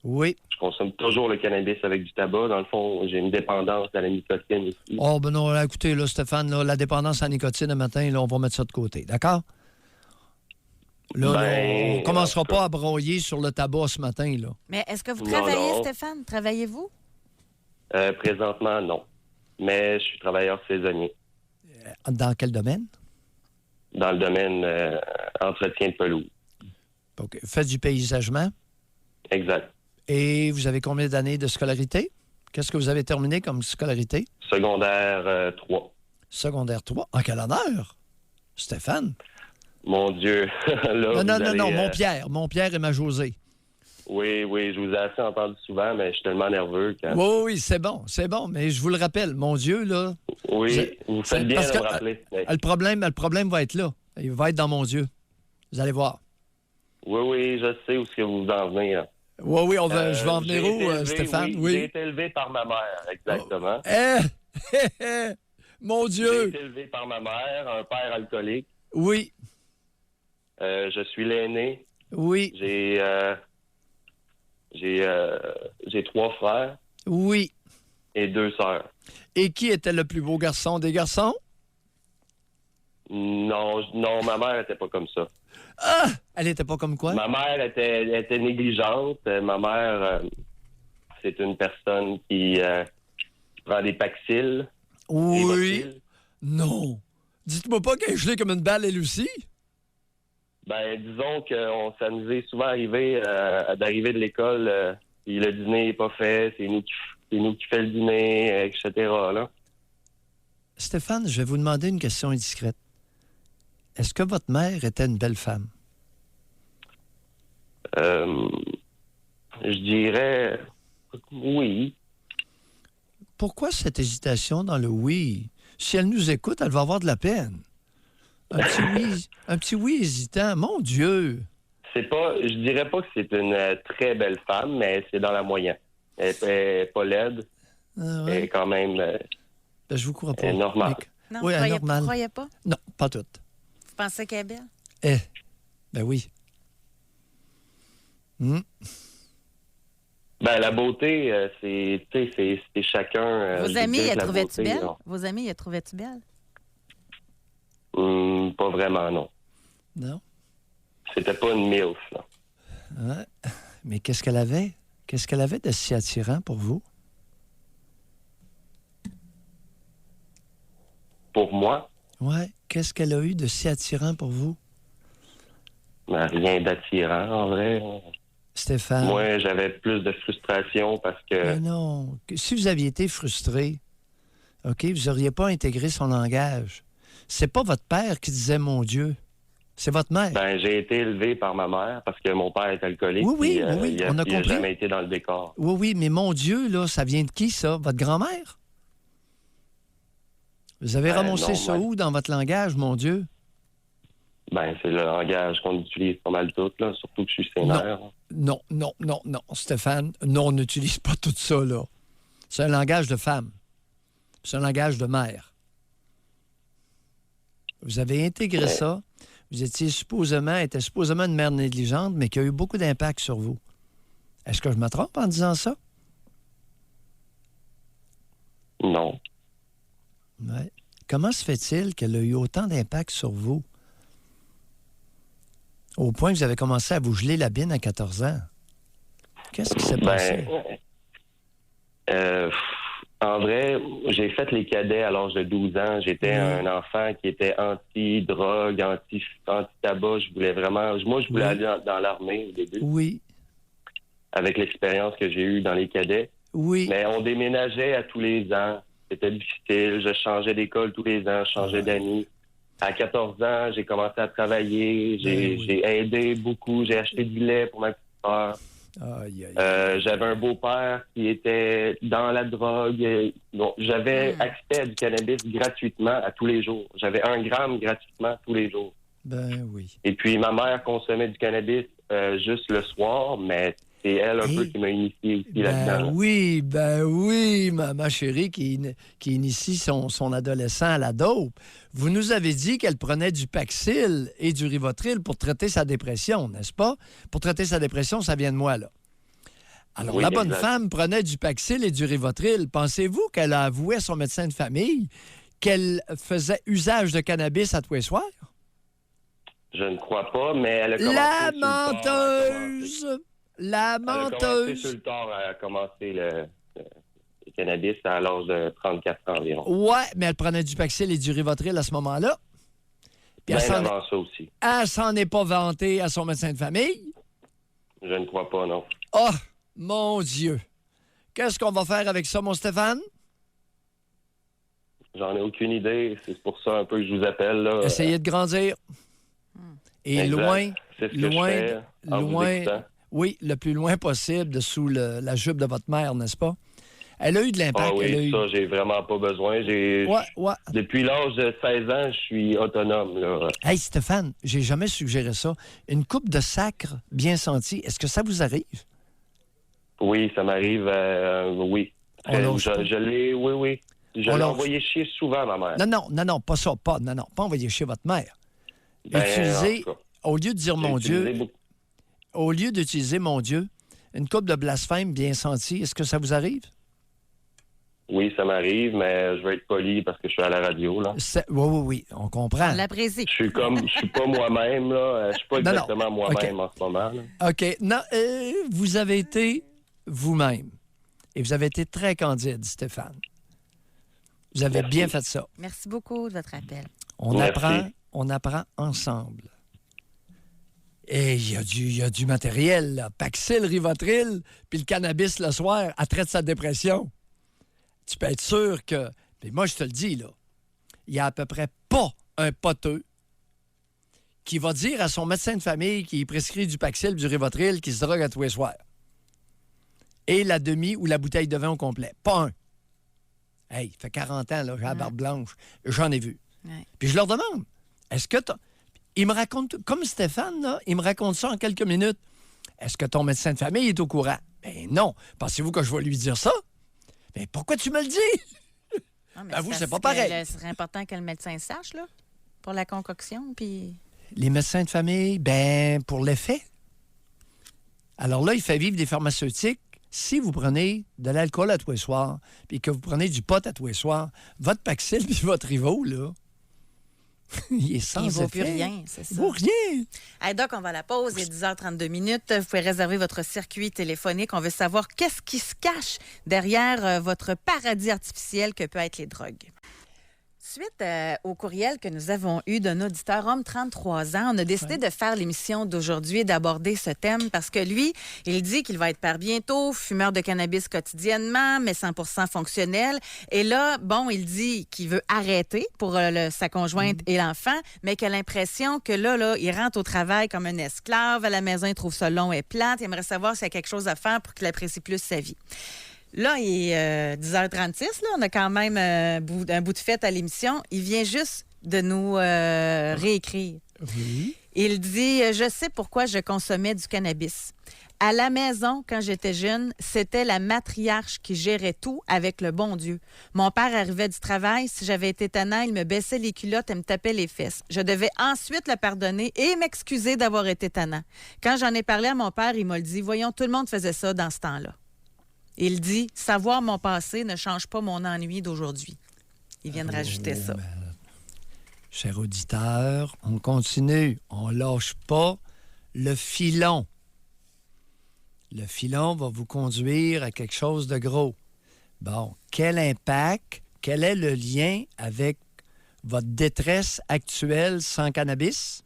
Oui. Je consomme toujours le cannabis avec du tabac. Dans le fond, j'ai une dépendance à la nicotine aussi. Oh, ben non, là, écoutez, là, Stéphane, là, la dépendance à la nicotine le matin, là, on va mettre ça de côté. D'accord? Là, on ne commencera pas à broyer sur le tabac ce matin, là. Mais est-ce que vous travaillez, non. Stéphane? Travaillez-vous? Présentement, non. Mais je suis travailleur saisonnier. Dans quel domaine? Dans le domaine entretien de pelouse. OK. Faites du paysagement. Exact. Et vous avez combien d'années de scolarité? Qu'est-ce que vous avez terminé comme scolarité? Secondaire 3. Secondaire 3. En quel honneur? Stéphane? Mon Dieu. Là, Non, mon Pierre et ma Josée. Oui, je vous ai assez entendu souvent, mais je suis tellement nerveux. Oui, c'est bon, mais je vous le rappelle, mon Dieu, là... Oui, vous faites bien de me rappeler. Le problème va être là. Il va être dans mon Dieu. Vous allez voir. Oui, je sais où est-ce que vous en venez. Là. Oui, je vais en venir où, Stéphane? Oui. J'ai été élevé par ma mère, exactement. Mon Dieu! J'ai été élevé par ma mère, un père alcoolique. Oui. Je suis l'aîné. Oui. J'ai 3 frères. Oui. Et 2 sœurs. Et qui était le plus beau garçon des garçons? Non, ma mère n'était pas comme ça. Ah! Elle était pas comme quoi? Ma mère était négligente. Ma mère, c'est une personne qui prend des Paxil. Oui. Non. Dites-moi pas qu'elle est gelée comme une balle, elle aussi. Ben, disons que ça nous est souvent arrivé d'arriver de l'école, puis le dîner n'est pas fait, c'est nous qui fait le dîner, etc. Là. Stéphane, je vais vous demander une question indiscrète. Est-ce que votre mère était une belle femme? Je dirais oui. Pourquoi cette hésitation dans le oui? Si elle nous écoute, elle va avoir de la peine. Un petit oui hésitant. Mon Dieu! Je dirais pas que c'est une très belle femme, mais c'est dans la moyenne. Elle n'est pas laide. Ah ouais. Elle est quand même je vous crois pas. elle est normale. Non, Oui, vous normal. croyez pas? Non, pas toutes. Vous pensez qu'elle est belle? Ben oui. Ben, la beauté, c'est chacun. Vos je amis, dirais que elle la trouvait-tu beauté, belle? non. Vos amis, elle trouvait-tu belle? Pas vraiment, non. Non? C'était pas une MILF, là. Ouais. Mais qu'est-ce qu'elle avait? Qu'est-ce qu'elle avait de si attirant pour vous? Pour moi, Ouais. Qu'est-ce qu'elle a eu de si attirant pour vous? ben, rien d'attirant, en vrai. Stéphane? Moi, j'avais plus de frustration parce que... Mais non. Si vous aviez été frustré, OK, vous n'auriez pas intégré son langage. C'est pas votre père qui disait « mon Dieu ». C'est votre mère. Ben, j'ai été élevé par ma mère parce que mon père est alcoolique. Oui, puis, on a il n'a compris. jamais été dans le décor. Oui, mais mon Dieu, là, ça vient de qui, ça? Votre grand-mère? Vous avez ramassé non, ça moi- où dans votre langage, mon Dieu? Ben, c'est le langage qu'on utilise pas mal tout, là, surtout que je suis sénère. Non, Stéphane. Non, on n'utilise pas tout ça, là. C'est un langage de femme. C'est un langage de mère. Vous avez intégré ça. Vous étiez supposément une mère négligente, mais qui a eu beaucoup d'impact sur vous. Est-ce que je me trompe en disant ça? Non. Ouais. Comment se fait-il qu'elle a eu autant d'impact sur vous? Au point que vous avez commencé à vous geler la bine à 14 ans. Qu'est-ce qui s'est passé? En vrai, j'ai fait les cadets à l'âge de 12 ans. J'étais un enfant qui était anti-drogue, anti-tabac. Je voulais aller dans l'armée au début. Oui. Avec l'expérience que j'ai eue dans les cadets. Oui. Mais on déménageait à tous les ans. C'était difficile. Je changeais d'école tous les ans. Je changeais d'amis. À 14 ans, j'ai commencé à travailler. J'ai aidé beaucoup. J'ai acheté du lait pour ma petite sœur. J'avais un beau-père qui était dans la drogue. Donc, j'avais accès à du cannabis gratuitement à tous les jours. J'avais 1 gramme gratuitement tous les jours. Ben oui. Et puis, ma mère consommait du cannabis juste le soir, mais c'est elle un peu qui m'a initié aussi là-dedans. Ben oui, ma chérie qui initie son adolescent à la dope. Vous nous avez dit qu'elle prenait du Paxil et du Rivotril pour traiter sa dépression, n'est-ce pas? Pour traiter sa dépression, ça vient de moi, là. Alors, Oui, la bonne exact. femme prenait du Paxil et du Rivotril. Pensez-vous qu'elle a avoué à son médecin de famille qu'elle faisait usage de cannabis à tous les soirs? Je ne crois pas, mais elle a La commencé menteuse! La Elle a commencé menteuse! sur le tard à commencer le cannabis à l'âge de 34 ans environ. Ouais, mais elle prenait du Paxil et du Rivotril à ce moment-là. Puis Bien avant ça aussi. elle s'en est pas vantée à son médecin de famille. Je ne crois pas, non. Oh, mon Dieu! Qu'est-ce qu'on va faire avec ça, mon Stéphane? J'en ai aucune idée. C'est pour ça un peu que je vous appelle. Là. Essayez de grandir. Et Exact. loin, C'est ce que loin, je fais en vous loin, écoutant. oui, le plus loin possible de sous la jupe de votre mère, n'est-ce pas? Elle a eu de l'impact. Ah elle a oui, eu... ça, j'ai vraiment pas besoin. Ouais. Depuis l'âge de 16 ans, je suis autonome. Là. Hey, Stéphane, j'ai jamais suggéré ça. Une coupe de sacre bien sentie, est-ce que ça vous arrive? Oui, ça m'arrive. Oui. On lâche pas. Je l'ai, oui. Je On l'ai lâche. envoyé chier souvent, ma mère. Non, pas ça, pas envoyer chez votre mère. Ben, Utilisez, en tout cas, au lieu de dire j'ai mon utilisé Dieu, beaucoup. au lieu d'utiliser mon Dieu, une coupe de blasphème bien sentie, est-ce que ça vous arrive? Oui, ça m'arrive, mais je vais être poli parce que je suis à la radio. Là. Oui, on comprend. On l'apprécie. Je suis pas moi-même, là. Je suis pas Non, exactement moi-même OK. en ce moment. Là. OK. Non, vous avez été vous-même. Et vous avez été très candide, Stéphane. Vous avez Merci. bien fait ça. Merci beaucoup de votre appel. Merci. On apprend ensemble. Et il y a du matériel, là. Paxil, Rivotril, puis le cannabis le soir, elle traite sa dépression. Tu peux être sûr que... Puis moi, je te le dis, là, il y a à peu près pas un poteux qui va dire à son médecin de famille qui prescrit du Paxil, du Rivotril, qui se drogue à tous les soirs. Et la demi ou la bouteille de vin au complet. Pas un. Hey, ça fait 40 ans, là, j'ai la barbe blanche. J'en ai vu. Ouais. Puis je leur demande, est-ce que... Il me raconte, comme Stéphane, là, il me raconte ça en quelques minutes. Est-ce que ton médecin de famille est au courant? Ben non. Pensez-vous que je vais lui dire ça? Mais pourquoi tu me le dis? Non, mais Avoue, ça c'est pas serait- pareil. Ce serait important que le médecin sache, là, pour la concoction, puis... Les médecins de famille, ben pour l'effet. Alors là, il fait vivre des pharmaceutiques. Si vous prenez de l'alcool à tous les soirs, puis que vous prenez du pot à tous les soirs, votre Paxil puis votre Rivo, là, il est sans Il vaut effet. plus rien, c'est ça. Il vaut rien. Hey, Doc, on va à la pause. Il est 10h32 minutes. Vous pouvez réserver votre circuit téléphonique. On veut savoir qu'est-ce qui se cache derrière votre paradis artificiel que peut être les drogues. Suite au courriel que nous avons eu d'un auditeur homme 33 ans, on a décidé de faire l'émission d'aujourd'hui et d'aborder ce thème parce que lui, il dit qu'il va être père bientôt, fumeur de cannabis quotidiennement, mais 100% fonctionnel. Et là, bon, il dit qu'il veut arrêter pour sa conjointe et l'enfant, mais qu'il a l'impression que là, il rentre au travail comme un esclave. À la maison, il trouve ça long et plate. Il aimerait savoir s'il y a quelque chose à faire pour qu'il apprécie plus sa vie. Là, il est 10h36. Là, on a quand même un bout de fête à l'émission. Il vient juste de nous réécrire. Oui. Il dit « Je sais pourquoi je consommais du cannabis. À la maison, quand j'étais jeune, c'était la matriarche qui gérait tout avec le bon Dieu. Mon père arrivait du travail. Si j'avais été tannant, il me baissait les culottes et me tapait les fesses. Je devais ensuite le pardonner et m'excuser d'avoir été tannant. Quand j'en ai parlé à mon père, il m'a dit « Voyons, tout le monde faisait ça dans ce temps-là. » Il dit « Savoir mon passé ne change pas mon ennui d'aujourd'hui. » Il vient de rajouter ça. Cher auditeur, on continue. On lâche pas le filon. Le filon va vous conduire à quelque chose de gros. Bon, quel impact, quel est le lien avec votre détresse actuelle sans cannabis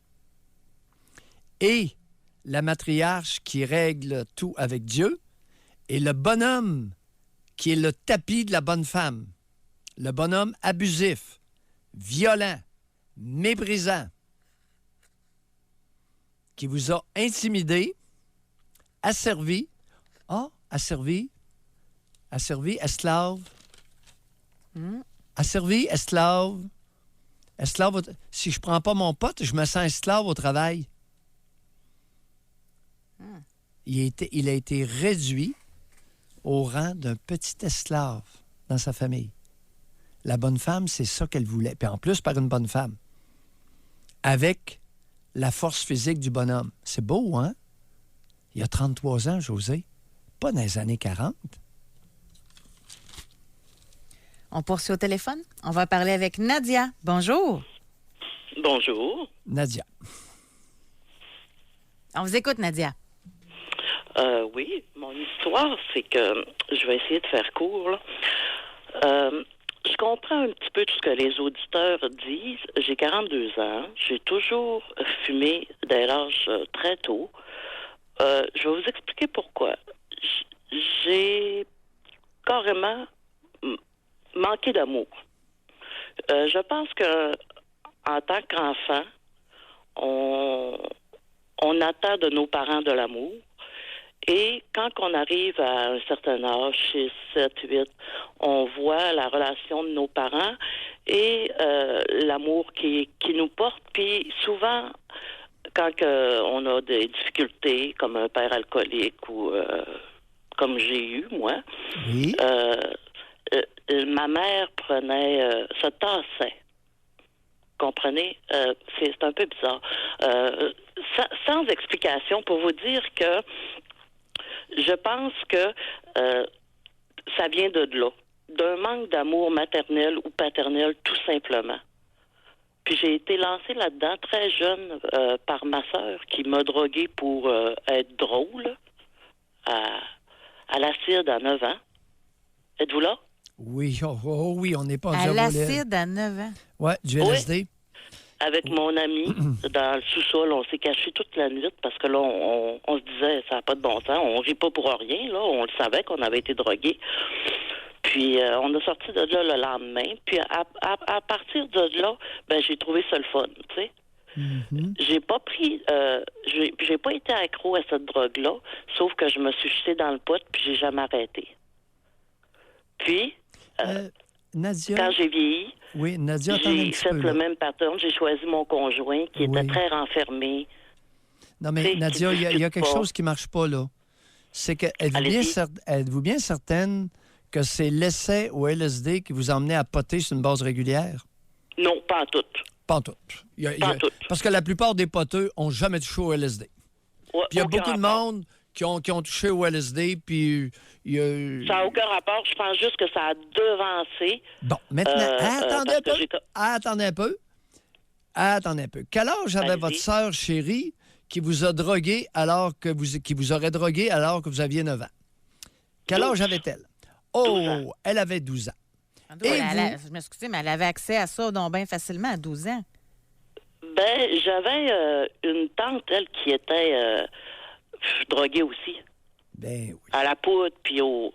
et la matriarche qui règle tout avec Dieu et le bonhomme qui est le tapis de la bonne femme, le bonhomme abusif, violent, méprisant, qui vous a intimidé, asservi, esclave, asservi, esclave, si je prends pas mon pote, je me sens esclave au travail. Il a été réduit au rang d'un petit esclave dans sa famille. La bonne femme, c'est ça qu'elle voulait. Puis en plus, par une bonne femme. Avec la force physique du bonhomme. C'est beau, hein? Il y a 33 ans, José. Pas dans les années 40. On poursuit au téléphone. On va parler avec Nadia. Bonjour. Bonjour. Nadia. On vous écoute, Nadia. Oui, mon histoire, c'est que je vais essayer de faire court, là. Je comprends un petit peu tout ce que les auditeurs disent. J'ai 42 ans. J'ai toujours fumé dès l'âge très tôt. Je vais vous expliquer pourquoi. J'ai carrément manqué d'amour. Je pense que en tant qu'enfant, on attend de nos parents de l'amour. Et quand on arrive à un certain âge, 6, 7, 8, on voit la relation de nos parents et l'amour qui nous porte. Puis souvent, quand on a des difficultés, comme un père alcoolique ou comme j'ai eu, moi, Oui. ma mère se tassait. Comprenez? C'est un peu bizarre. Sans explication, pour vous dire que je pense que ça vient de là, d'un manque d'amour maternel ou paternel, tout simplement. Puis j'ai été lancée là-dedans très jeune par ma sœur qui m'a droguée pour être drôle à l'acide à 9 ans. Êtes-vous là? Oui, oui, on n'est pas À l'acide à 9 ans. Oui, du LSD. Oui. Avec mon ami, dans le sous-sol, on s'est caché toute la nuit parce que là, on se disait, ça n'a pas de bon sens, on rit pas pour rien, là, on le savait qu'on avait été drogués. Puis, on a sorti de là le lendemain. Puis, à partir de là, ben, j'ai trouvé ça le fun, tu sais. Mm-hmm. J'ai pas pris, j'ai pas été accro à cette drogue-là, sauf que je me suis jetée dans le pot, puis j'ai jamais arrêté. Puis, Nadia. quand j'ai vieilli, Oui, Nadia, attends un j'ai petit fait peu. le Là. même pattern. J'ai choisi mon conjoint qui était très renfermé. Non, mais Tu sais, Nadia, qui il y a discute quelque pas. chose qui ne marche pas, là. C'est que, êtes-vous bien certaine que c'est l'essai au LSD qui vous emmenait à poter sur une base régulière? Non, pas en tout. Pas en tout. Parce que la plupart des poteux n'ont jamais touché au LSD. Ouais, Puis il y a aucun beaucoup de rapport. monde qui ont touché au LSD, puis il y a... Ça n'a aucun rapport. Je pense juste que ça a devancé. Bon, maintenant, attendez un peu. Attendez un peu. Quel âge avait Allez-y. votre sœur chérie qui vous a drogué qui vous aurait drogué alors que vous aviez 9 ans? Quel 12. âge avait-elle? 12 Oh, ans. elle avait 12 ans. Je m'excuse, mais elle avait accès à ça donc bien facilement à 12 ans. Ben, j'avais une tante, elle, qui était droguée aussi. Ben oui. À la poudre puis au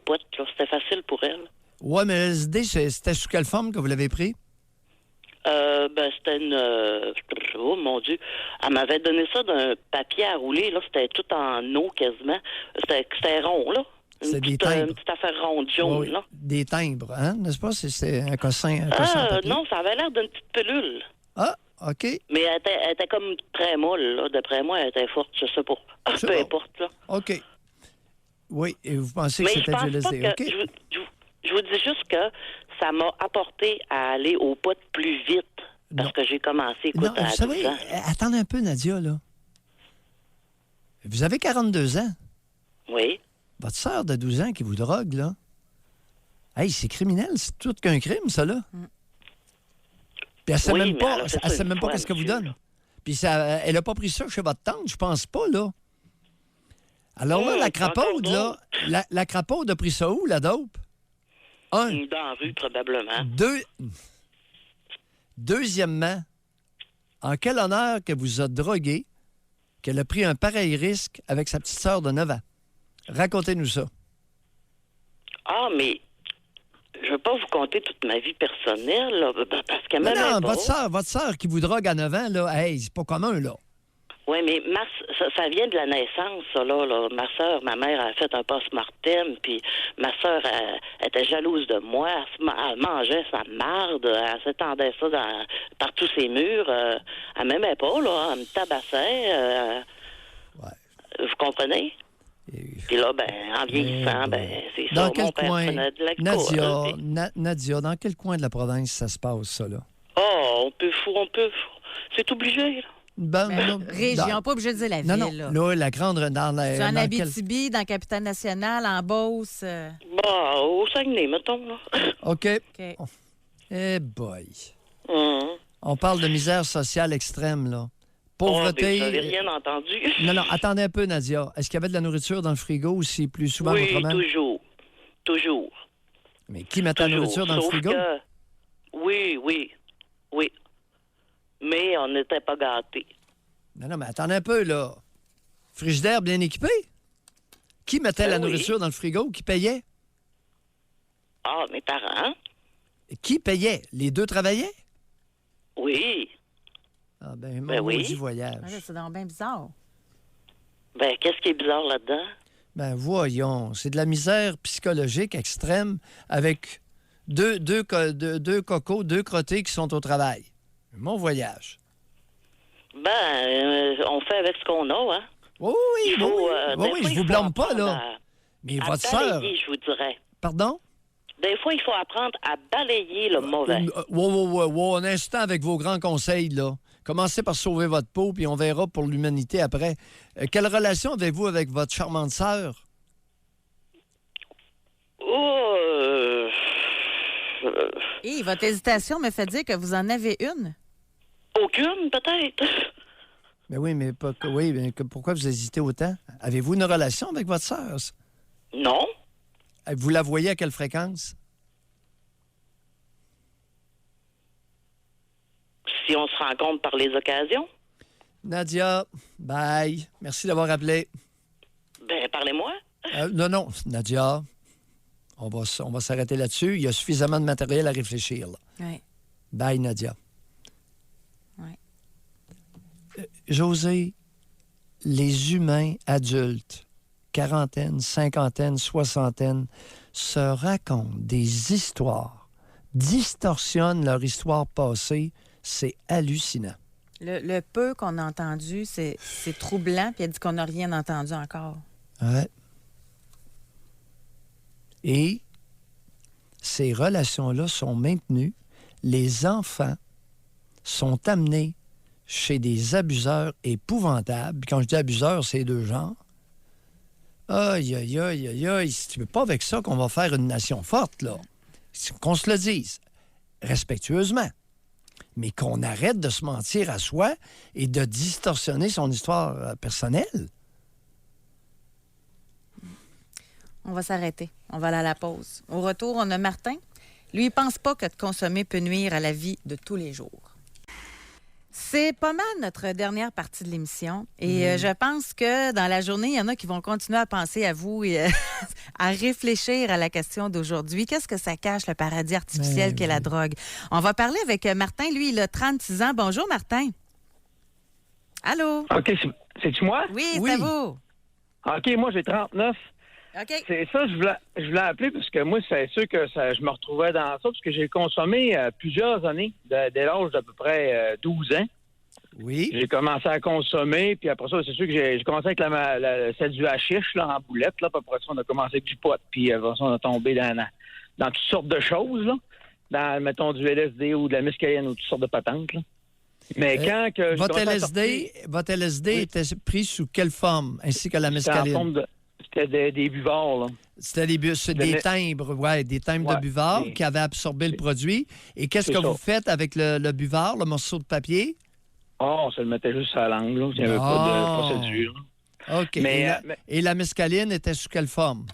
pot. Là. C'était facile pour elle. Ouais, mais le LSD, c'était sous quelle forme que vous l'avez pris? Ben, c'était une... oh, mon Dieu. Elle m'avait donné ça d'un papier à rouler. Là, c'était tout en eau, quasiment. C'était rond, là. C'est des timbres. Une petite affaire ronde jaune, Oui, là. des timbres, hein, n'est-ce pas? C'est un cossin papier. Non, ça avait l'air d'une petite pilule. Ah, OK. Mais elle était comme très molle, là. D'après moi, elle était forte, je sais pas. C'est Peu bon. importe, là. OK. Oui, et vous pensez que Mais je c'était pense du pas LSD. que... OK. Je vous dis juste que ça m'a apporté à aller au pot plus vite. Parce Non. que j'ai commencé, écoute, Non, à vous savez, 12 ans. attendez un peu, Nadia, là. Vous avez 42 ans. Oui. Votre sœur de 12 ans qui vous drogue, là. Hey, c'est criminel. C'est tout qu'un crime, ça, là. Puis elle sait Oui, même mais pas, elle a fait elle ça sait une même pas fois, qu'est-ce que vous monsieur. donne. Puis ça, elle a pas pris ça chez votre tante, je pense pas, là. Alors là, la c'est encore crapaude, là, la crapaude a pris ça où, la dope? Un. Dans la rue, probablement. Deuxièmement, en quel honneur qu'elle vous a drogué, qu'elle a pris un pareil risque avec sa petite sœur de 9 ans? Racontez-nous ça. Ah, mais je veux pas vous conter toute ma vie personnelle, là, parce qu'elle Non, m'aimait pas. votre sœur qui vous drogue à 9 ans, là, hey, c'est pas commun, là. Oui, mais ça vient de la naissance, ça, là. Ma soeur, ma mère a fait un post-mortem, puis ma soeur, elle était jalouse de moi. Elle mangeait sa marde, elle s'étendait ça par tous ses murs. Elle m'aimait pas, là. Elle me tabassait. Vous comprenez? Puis là, ben, en vieillissant, c'est ça. Dans quel Mon père coin, prenait de l'alcool. Nadia, dans quel coin de la province ça se passe, ça, là? Oh, on peut. C'est obligé, là. Ben, non, Région, pas obligé de dire la ville. non, là. là, la grande... Dans la, C'est en dans quel- Abitibi, dans Capitale-Nationale, en Beauce. Bah, au Saguenay, mettons, là. OK. OK. Eh boy. Hum. On parle de misère sociale extrême, là. Oh, Pauvreté... ben, vous n'avez rien entendu. Non, attendez un peu, Nadia. Est-ce qu'il y avait de la nourriture dans le frigo ou c'est plus souvent Oui, autrement? toujours. Toujours. Mais qui met la Toujours. nourriture dans Sauf le frigo? que- Oui. Mais on n'était pas gâtés. Non, mais attendez un peu, là. Frigidaire bien équipé? Qui mettait la oui. nourriture dans le frigo? Qui payait? Ah, mes parents? Qui payait? Les deux travaillaient? Oui. Ah, ben, mon Ben oui. maudit voyage. Ah, là, c'est donc bien bizarre. Ben, qu'est-ce qui est bizarre là-dedans? Ben, voyons. C'est de la misère psychologique extrême avec deux cocos, deux crottés qui sont au travail. Mon voyage. Ben, on fait avec ce qu'on a, hein? Oui, Il faut, des fois, je il vous faut blâme pas, apprendre là. Mais à votre sœur... balayer, je vous dirais. Pardon? Des fois, il faut apprendre à balayer le mauvais. Un instant avec vos grands conseils, là. Commencez par sauver votre peau, puis on verra pour l'humanité après. Quelle relation avez-vous avec votre charmante sœur? Oh, Et votre hésitation me fait dire que vous en avez une. aucune, peut-être. Ben oui, mais pourquoi vous hésitez autant? Avez-vous une relation avec votre sœur? Non. Vous la voyez à quelle fréquence? Si on se rencontre par les occasions, Nadia, bye. Merci d'avoir appelé. ben, parlez-moi. Non, Nadia, on va s'arrêter là-dessus. Il y a suffisamment de matériel à réfléchir, là. Oui. Bye, Nadia. Oui. José, les humains adultes, quarantaine, cinquantaine, soixantaine, se racontent des histoires, distorsionnent leur histoire passée. C'est hallucinant. Le peu qu'on a entendu, c'est troublant, puis elle dit qu'on n'a rien entendu encore. Ouais. Et ces relations-là sont maintenues. Les enfants sont amenés chez des abuseurs épouvantables. Quand je dis abuseurs, c'est deux genres. Aïe, aïe, aïe, aïe, aïe. C'est pas avec ça qu'on va faire une nation forte, là. Qu'on se le dise respectueusement, mais qu'on arrête de se mentir à soi et de distorsionner son histoire personnelle. On va s'arrêter. On va aller à la pause. Au retour, on a Martin. Lui, il pense pas que de consommer peut nuire à la vie de tous les jours. C'est pas mal notre dernière partie de l'émission. Et je pense que dans la journée, il y en a qui vont continuer à penser à vous et à réfléchir à la question d'aujourd'hui. Qu'est-ce que ça cache, le paradis artificiel qu'est la drogue? On va parler avec Martin. Lui, il a 36 ans. Bonjour, Martin. Allô? OK, c'est-tu moi? Oui, Oui. c'est vous. OK, moi, j'ai 39. OK. C'est ça, je voulais appeler parce que moi, c'est sûr que je me retrouvais dans ça parce que j'ai consommé plusieurs années, dès l'âge d'à peu près 12 ans. Oui. J'ai commencé à consommer, puis après ça, c'est sûr que j'ai commencé avec celle du hashish là, en boulette, là, puis après ça, on a commencé avec du pot, puis après ça, on a tombé dans toutes sortes de choses, là. Dans, mettons, du LSD ou de la mescaline ou toutes sortes de patentes, là. Mais quand que j'ai Votre commencé à LSD, votre LSD Oui. était pris sous quelle forme, ainsi que la sortir, c'était en mescaline? forme c'était des buvards, là. C'était des Mais- timbres, des timbres Ouais, de buvard des- qui avaient absorbé le produit. Et qu'est-ce C'est que ça. vous faites avec le buvard, le morceau de papier? On se le mettait juste sur la langue, là. Il n'y avait pas de procédure. OK. Mais, et la mescaline était sous quelle forme?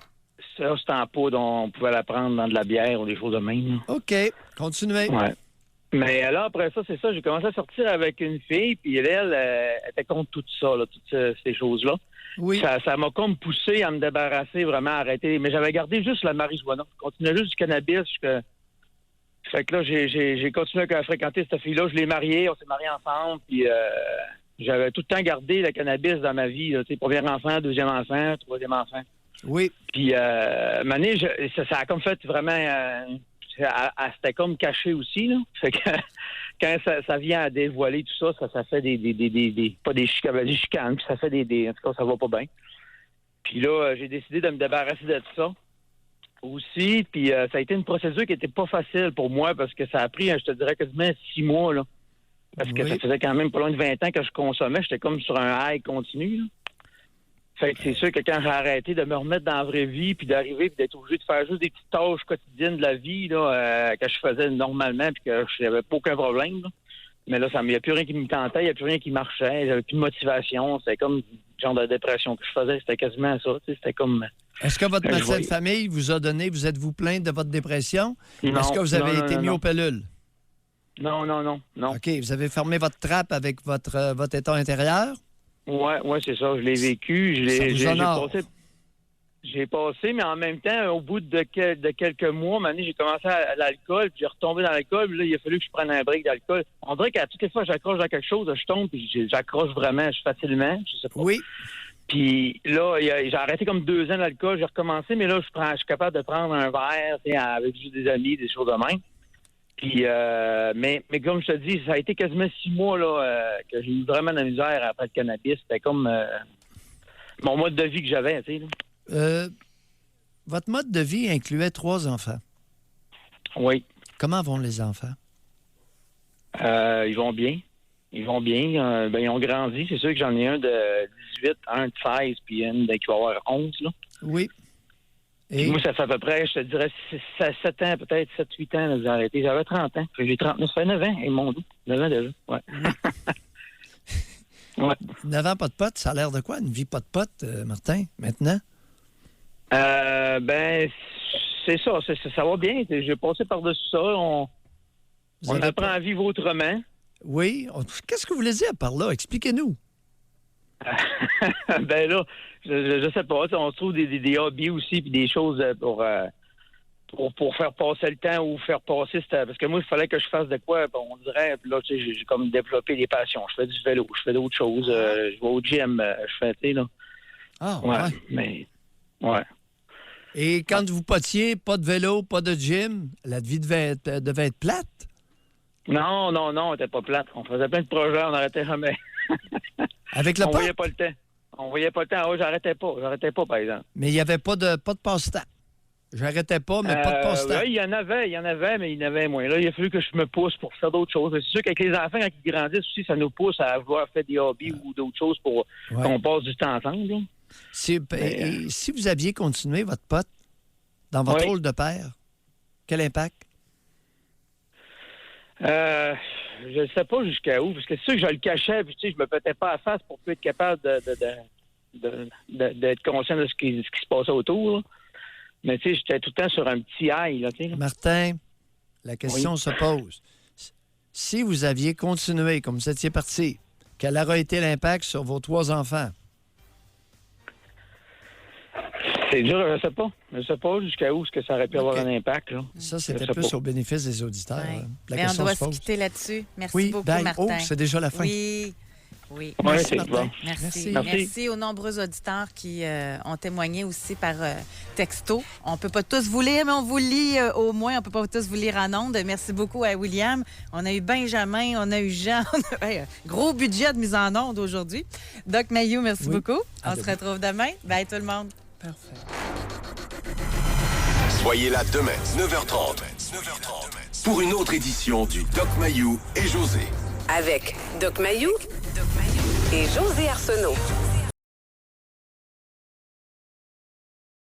Ça, c'était en poudre, on pouvait la prendre dans de la bière ou des choses de même, là. OK. Continuez. Ouais. Mais là, après ça, c'est ça, j'ai commencé à sortir avec une fille, puis elle était contre tout ça, là, toutes ces choses-là. Oui. Ça m'a comme poussé à me débarrasser, vraiment, à arrêter. Mais j'avais gardé juste la marijuana. Je continuais juste du cannabis. Fait que là, j'ai continué à fréquenter cette fille-là. Je l'ai mariée, on s'est mariés ensemble, puis j'avais tout le temps gardé le cannabis dans ma vie. Là, premier enfant, deuxième enfant, troisième enfant. Oui. Puis, Mané, ça a comme fait vraiment... c'était comme caché aussi, là. Fait que quand ça vient à dévoiler tout ça, ça fait pas des chicanes, puis ça fait en tout cas, ça va pas bien. Puis là, j'ai décidé de me débarrasser de ça aussi. Puis ça a été une procédure qui était pas facile pour moi parce que ça a pris, je te dirais, quasiment 6 mois, là. Parce que Oui. ça faisait quand même pas loin de 20 ans que je consommais. J'étais comme sur un high continu, là. Fait que c'est sûr que quand j'ai arrêté de me remettre dans la vraie vie, puis d'arriver, puis d'être obligé de faire juste des petites tâches quotidiennes de la vie, là, que je faisais normalement, puis que je n'avais pas aucun problème, là. Mais là, il n'y a plus rien qui me tentait, il n'y a plus rien qui marchait, j'avais plus de motivation. C'était comme le genre de dépression que je faisais, c'était quasiment ça. C'était comme... Est-ce que votre Je médecin de voyais- famille vous a donné, vous êtes-vous plaint de votre dépression? Non, Est-ce que vous avez non, été non, mis non. aux pellules? Non. OK. Vous avez fermé votre trappe avec votre état intérieur? Ouais, c'est ça. Je l'ai vécu. Ça vous honore. J'ai passé, mais en même temps, au bout de quelques mois, maintenant, j'ai commencé à l'alcool, puis j'ai retombé dans l'alcool, puis là, il a fallu que je prenne un break d'alcool. On dirait qu'à toutes les fois que j'accroche dans quelque chose, je tombe, puis j'accroche vraiment facilement, je sais pas. Oui. Puis là, j'ai arrêté comme 2 ans l'alcool, j'ai recommencé, mais là, je suis capable de prendre un verre, tu sais, avec juste des amis, des choses de même. Puis, mais comme je te dis, ça a été quasiment 6 mois là, que j'ai eu vraiment de la misère après le cannabis. C'était comme mon mode de vie que j'avais, tu sais. Votre mode de vie incluait 3 enfants. Oui. Comment vont les enfants? Ils vont bien. Ils vont bien. Ils ont grandi. C'est sûr que j'en ai un de 18, un de 16, puis une qui va avoir 11, là. Oui. Puis moi, ça fait à peu près, je te dirais, 7 ans, peut-être 7-8 ans, là, j'ai arrêté. J'avais 30 ans. J'ai 39, ça fait 9 ans, et mon Dieu. 9 ans déjà, ouais. Ouais. 9 ans, pas de potes, ça a l'air de quoi, une vie pas de potes, Martin, maintenant? C'est ça, ça va bien. J'ai passé par-dessus ça. On avez apprend pas- à vivre autrement. Oui. Qu'est-ce que vous voulez dire par là? Expliquez-nous. Ben là, je sais pas. On se trouve des hobbies aussi, puis des choses pour faire passer le temps ou faire passer... Parce que moi, il fallait que je fasse de quoi, on dirait. Puis là, tu sais, j'ai comme développé des passions. Je fais du vélo, je fais d'autres choses. Je vais au gym, je fais, tu sais, là. Ah, Ouais, ouais. mais... Ouais. Et quand vous potiez, pas de vélo, pas de gym, la vie devait être plate? Non, on était pas plate. On faisait plein de projets, on n'arrêtait jamais. Avec le On pot? voyait pas le temps. Ah ouais, j'arrêtais pas, par exemple. Mais il n'y avait pas de passe-temps. J'arrêtais pas, mais pas de passe-temps. Ouais, il y en avait, mais il y en avait moins. Là, il a fallu que je me pousse pour faire d'autres choses. C'est sûr qu'avec les enfants, quand ils grandissent aussi, ça nous pousse à vouloir faire des hobbies ou d'autres choses pour qu'on passe du temps ensemble, là. Si vous aviez continué votre pote dans votre rôle de père, quel impact? Je ne sais pas jusqu'à où, parce que c'est sûr que je le cachais, puis tu sais, je me pétais pas à la face pour plus être capable d'être conscient de ce qui se passait autour, là. Mais tu sais, j'étais tout le temps sur un petit high, là, tu sais. Là. Martin, la question se pose. Si vous aviez continué comme vous étiez parti, quel aurait été l'impact sur vos 3 enfants? C'est dur, je ne sais pas jusqu'à où est-ce que ça aurait pu avoir un impact, là. Ça, c'était Je sais plus pas. au bénéfice des auditeurs. Ouais. La Mais on question doit se se pose. quitter là-dessus. Merci Oui, beaucoup, bye. Martin. Oh, c'est déjà la fin. Oui. Oui. Ouais, Merci, c'est Martin. bon. Merci. Merci. Merci aux nombreux auditeurs qui ont témoigné aussi par texto. On ne peut pas tous vous lire, mais on vous lit au moins. On ne peut pas tous vous lire en ondes. Merci beaucoup à William. On a eu Benjamin, on a eu Jean. On a gros budget de mise en ondes aujourd'hui. Doc Mayou, merci beaucoup. À On se demain. retrouve demain. Bye tout le monde. Parfait. Soyez là demain, 9h30, pour une autre édition du Doc Mayou et José. Avec Doc Mayou et José Arsenault.